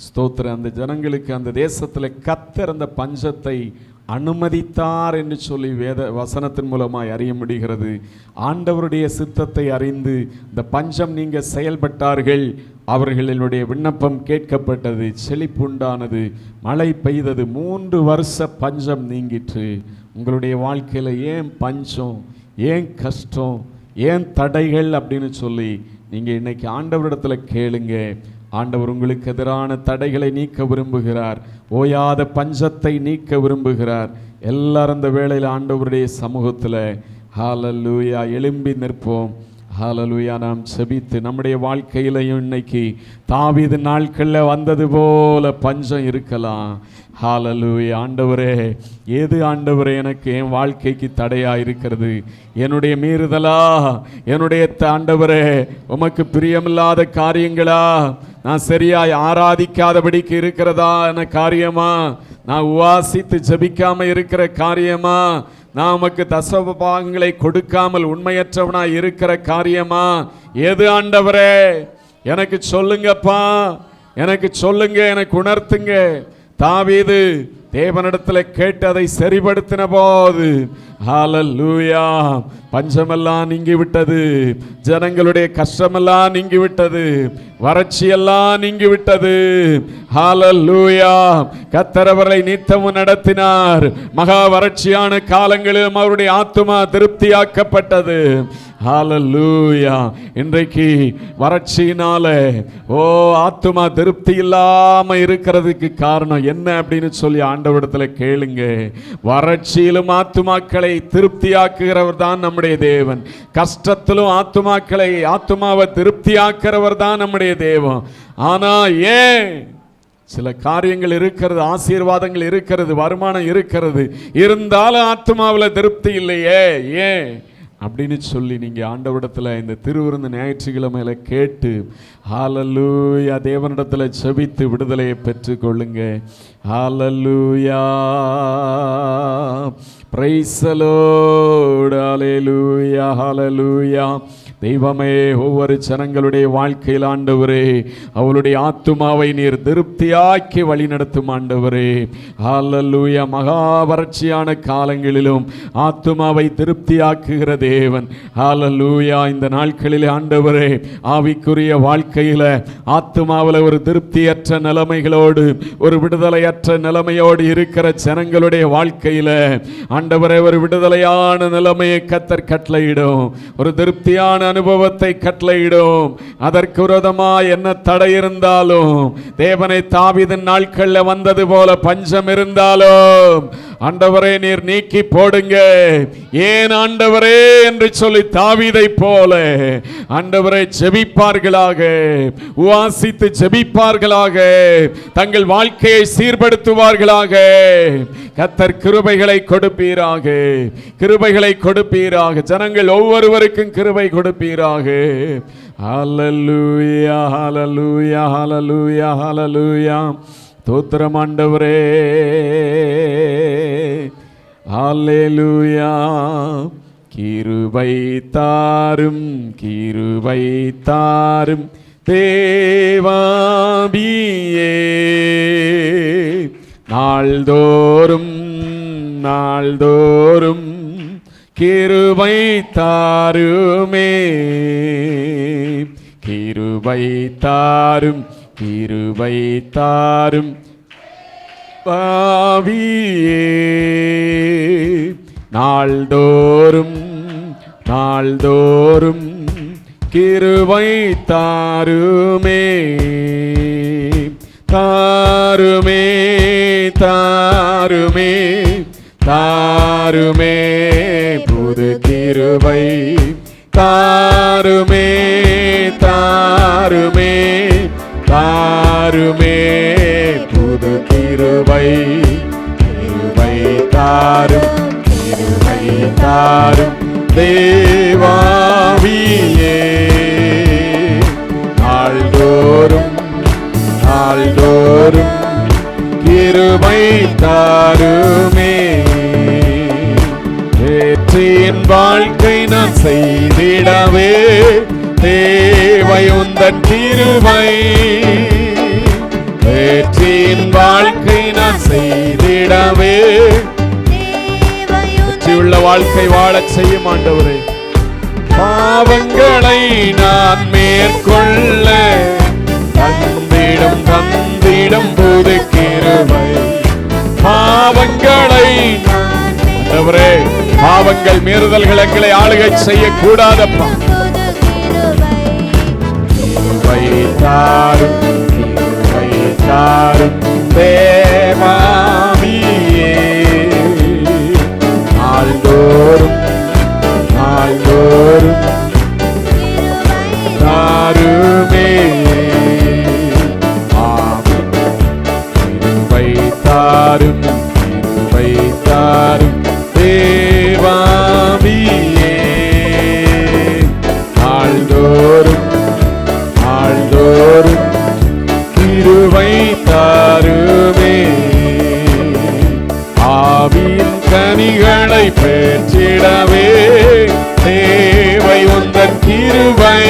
ஸ்தோத்திரம், அந்த ஜனங்களுக்கு அந்த தேசத்தில் கர்த்தர் அந்த பஞ்சத்தை அனுமதித்தார் என்று சொல்லி வேத வசனத்தின் மூலமாய் அறிய முடிகிறது. ஆண்டவருடைய சித்தத்தை அறிந்து இந்த பஞ்சம் நீங்க செயல்பட்டார்கள். அவர்களுடைய விண்ணப்பம் கேட்கப்பட்டது, செழிப்புண்டானது, மழை பெய்தது, 3 வருஷ பஞ்சம் நீங்கிற்று. உங்களுடைய வாழ்க்கையில் ஏன் பஞ்சம், ஏன் கஷ்டம், ஏன் தடைகள் அப்படின்னு சொல்லி நீங்கள் இன்னைக்கு ஆண்டவரிடத்தில் கேளுங்க. ஆண்டவர் உங்களுக்கு எதிரான தடைகளை நீக்க விரும்புகிறார், ஓயாத பஞ்சத்தை நீக்க விரும்புகிறார். எல்லாரும் அந்த வேளையில் ஆண்டவருடைய சமூகத்தில் ஹல்லேலூயா எழும்பி நிற்போம். ஹல்லேலூயா. நாம் செபித்து நம்முடைய வாழ்க்கையிலையும் இன்னைக்கு தாவீது நாட்களில் வந்தது போல பஞ்சம் இருக்கலாம். ஹல்லேலூயா. ஆண்டவரே, ஏது ஆண்டவரே எனக்கு என் வாழ்க்கைக்கு தடையாக இருக்கிறது? என்னுடைய மீறுதலா, என்னுடைய ஆண்டவரே உமக்கு பிரியமில்லாத காரியங்களா, நான் சரியாய் ஆராதிக்காதபடிக்கு இருக்கிறதா என காரியமா, நான் உவாசித்து ஜெபிக்காம இருக்கிற காரியமா, நான் உமக்கு தசமபாகங்களை கொடுக்காமல் உண்மையற்றவனாய் இருக்கிற காரியமா? எது ஆண்டவரே? எனக்கு சொல்லுங்கப்பா, எனக்கு சொல்லுங்க, எனக்கு உணர்த்துங்க. தாவீது தேவனிடத்தில் கேட்டு அதை சரிபடுத்தின போது ஹல்லேலூயா பஞ்சமெல்லாம் நீங்கி விட்டது, ஜனங்களுடைய கஷ்டமெல்லாம் நீங்கி விட்டது, வறட்சியெல்லாம் நீங்கி விட்டது. ஹல்லேலூயா. கர்த்தர் அவர்களை நித்தமும் நடத்தினார். மகா வறட்சியான காலங்களிலும் அவருடைய ஆத்துமா திருப்தியாக்கப்பட்டது. ஹல்லேலூயா. இன்றைக்கு வறட்சியினால ஆத்துமா திருப்தி இல்லாம இருக்கிறதுக்கு காரணம் என்ன அப்படின்னு சொல்லி ஆண்டவரிடத்துல கேளுங்க. வறட்சியிலும் ஆத்துமாக்களை திருப்தியாக்குகிறவர் தான் நம்முடைய தேவன். கஷ்டத்திலும் ஆத்துமாவை திருப்தியாக்குறவர் தான் நம்முடைய தேவன். ஆனா ஏன் சில காரியங்கள் இருக்கிறது, ஆசீர்வாதங்கள் இருக்கிறது, வருமானம் இருக்கிறது, இருந்தாலும் ஆத்துமாவில் திருப்தி இல்லையே, ஏன் அப்படின்னு சொல்லி நீங்க ஆண்டவரிடத்துல இந்த திருவிருந்து ஞாயிற்றுக்கிழமையில கேட்டு ஹல்லேலூயா தேவனிடத்துல செபித்து விடுதலையை பெற்றுக் கொள்ளுங்க. Hallelujah. Praise the lord. Hallelujah. Hallelujah. தெய்வமே, ஒவ்வொரு ஜனங்களுடைய வாழ்க்கையில் ஆண்டவரே அவளுடைய ஆத்துமாவை நீர் திருப்தியாக்கி வழி நடத்தும் ஆண்டவரே. ஹல்லேலூயா. மகா வறட்சியான காலங்களிலும் ஆத்துமாவை திருப்தியாக்குகிற தேவன். ஹல்லேலூயா. இந்த நாட்களில் ஆண்டவரே ஆவிக்குரிய வாழ்க்கையில ஆத்துமாவில் ஒரு திருப்தியற்ற நிலைமைகளோடு, ஒரு விடுதலையற்ற நிலைமையோடு இருக்கிற ஜனங்களுடைய வாழ்க்கையில ஆண்டவரே ஒரு விடுதலையான நிலைமையை கர்த்தர் கட்டளையிடும், ஒரு திருப்தியான அனுபவத்தை கட்டளையிடும். அதற்கு விரோதமா என்ன தடை இருந்தாலும், தேவனை தாவீதின் நாட்கள்ல வந்தது போல பஞ்சம் இருந்தாலும் ஆண்டவரே நீர் நீக்கி போடுங்க. ஏன் ஆண்டவரே என்று சொல்லி தாவீதை போல ஆண்டவரை ஜெபிப்பார்களாக, உவாசித்து ஜெபிப்பார்களாக, தங்கள் வாழ்க்கையை சீர்படுத்துவார்களாக. கர்த்தர் கிருபைகளை கொடுப்பீராக, கிருபைகளை கொடுப்பீராக. ஜனங்கள் ஒவ்வொருவருக்கும் கிருபை கொடுப்பீராக. ஹல்லேலூயா. ஹல்லேலூயா. ஹல்லேலூயா. ஹல்லேலூயா. ஸ்தோத்திரம் ஆண்டவரே. ஹல்லேலூயா. கிருபை தாரும், கிருபை தாரும் தேவாவியே, நாள்தோறும் நாள்தோறும் கிருபை தாருமே, கிருபை தாரும், கிருபை தாரும் பாவியே, நாள்தோறும் நாள்தோறும் கிருபை தாருமே, தாருமே தாருமே தாருமே புது கிருபை, தாருமே தாருமே தாருமே புது கிருபை, கிருபை தாரும், கிருபை தாரும் தேவாவியே, நாள்தோறும் நாள்தோறும் கிருபை தாருமே. வெற்றியின் வாழ்க்கை நான் செய்திடவே தேவை உந்தன் கிருபை, வெற்றியின் வாழ்க்கை நான் செய்திடவே வெற்றியுள்ள வாழ்க்கை வாழச் செய்யும் ஆண்டவரே. பாவங்களை நான் மேற்கொள்ள தந்திடும் தந்திடும் புது கிருபை, பாவங்களை ஆண்டவரே, பாவங்கள் மீறுதல்கள் எங்களை ஆளுகை செய்யக்கூடாதப்பா. கிருபை தாரும், கிருபை தாரும் தேவாவியே, நாள்தோறும் நாள்தோறும் தாருமே, கிருபை தாரும், கிருபை தாரும் தேவாவியே, நாள்தோறும் நாள்தோறும் கிருபை தாருமே. ஆவியின் கனிகளை பெற்றிடவே தேவை உந்தன் கிருபை,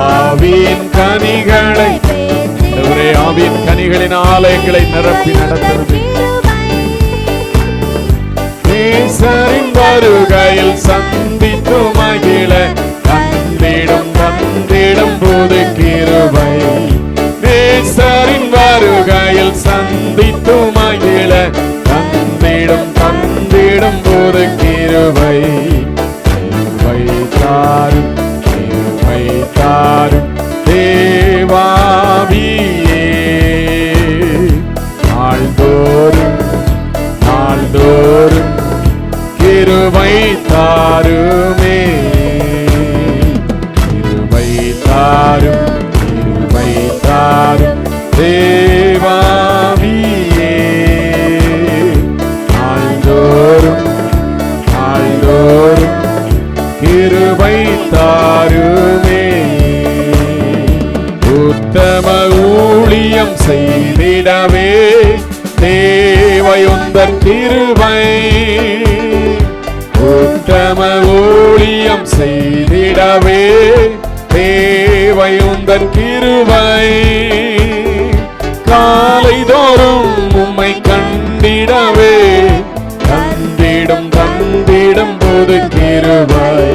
ஆவியின் கனிகளை, ஆவியின் கனிகளின் ஆலயங்களை நிரப்பி நடத்துறது நேசரின் வருகையில் சந்தித்து மகிழ தந்திடும் புது கிருபை. நேசரின் வருகையில் சந்தித்து மகிழ தந்திடும் புது கிருபை. கிருபை தாரும் தேவாவியே, நாள்தோறும் கிருபை தாருமே. கிருபை தாரும் தேவாவியே, நாள்தோறும் கிருபை தாருமே. உத்தம ஊழியம் செய்திடவே தேவையுந்தன் கிருபை. உத்தம ஊழியம் செய்திடவே தேவையுந்தன் கிருபை. காலைதோறும் உம்மை கண்டிடவே தந்திடும் புது கிருபை.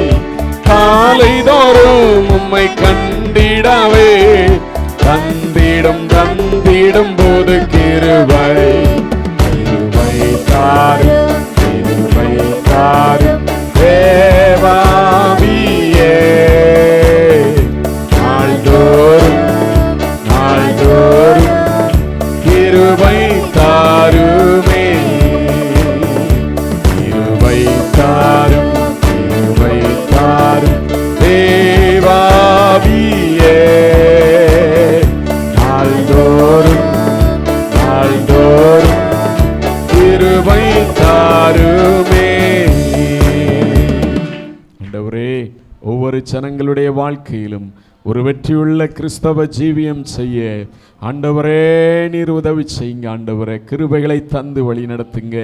காலைதோறும் உம்மை கண்டிடவே தந்திடும் புது கிருபை. கிருபை தாரும் தேவாவியே, நாள்தோறும் கிருபை தாருமே. கிருபை தாரும் தேவாவியே, நாள்தோறும் கிருபை தாருமே. ஆண்டவரே, ஒவ்வொரு ஜனங்களுடைய வாழ்க்கையிலும் ஒரு வெற்றியுள்ள கிறிஸ்தவ ஜீவியம் செய்ய ஆண்டவரே நீர் உதவி செய்யுங்க. ஆண்டவரே, கிருபைகளை தந்து வழி நடத்துங்க.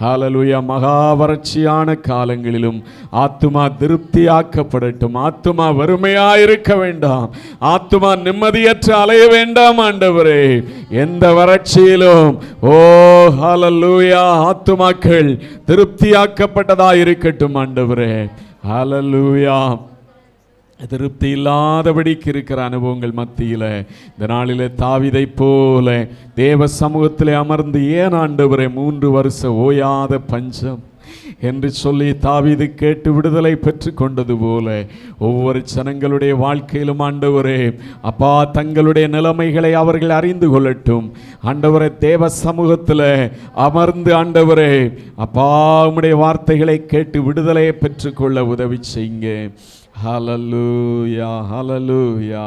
ஹல்லேலூயா. மகா வறட்சியான காலங்களிலும் ஆத்துமா திருப்தியாக்கப்படட்டும். ஆத்துமா வறுமையாயிருக்க வேண்டாம். ஆத்துமா நிம்மதியற்று அலைய வேண்டாம். ஆண்டவரே, எந்த வறட்சியிலும் ஹல்லேலூயா ஆத்துமாக்கள் திருப்தியாக்கப்பட்டதாயிருக்கட்டும். ஆண்டவரே, ஹல்லேலூயா. திருப்தி இல்லாதபடிக்கு இருக்கிற அனுபவங்கள் மத்தியில் இந்த நாளில் தாவீதை போல தேவ சமூகத்தில் அமர்ந்து ஏன் ஆண்டவரே 3 வருஷ ஓயாத பஞ்சம் என்று சொல்லி தாவீது கேட்டு விடுதலை பெற்று கொண்டது போல ஒவ்வொரு ஜனங்களுடைய வாழ்க்கையிலும் ஆண்டவரே அப்பா தங்களுடைய நிலைமைகளை அவர்கள் அறிந்து கொள்ளட்டும். ஆண்டவரே, தேவ சமூகத்தில் அமர்ந்து ஆண்டவரே அப்பா உம்முடைய வார்த்தைகளை கேட்டு விடுதலையை பெற்றுக்கொள்ள உதவி செய்யுங்க. ஹல்லேலூயா, ஹல்லேலூயா,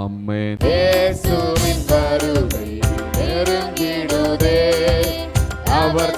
ஆமென். இயேசுவின் வருகை நெருங்கிடுதே, அவர்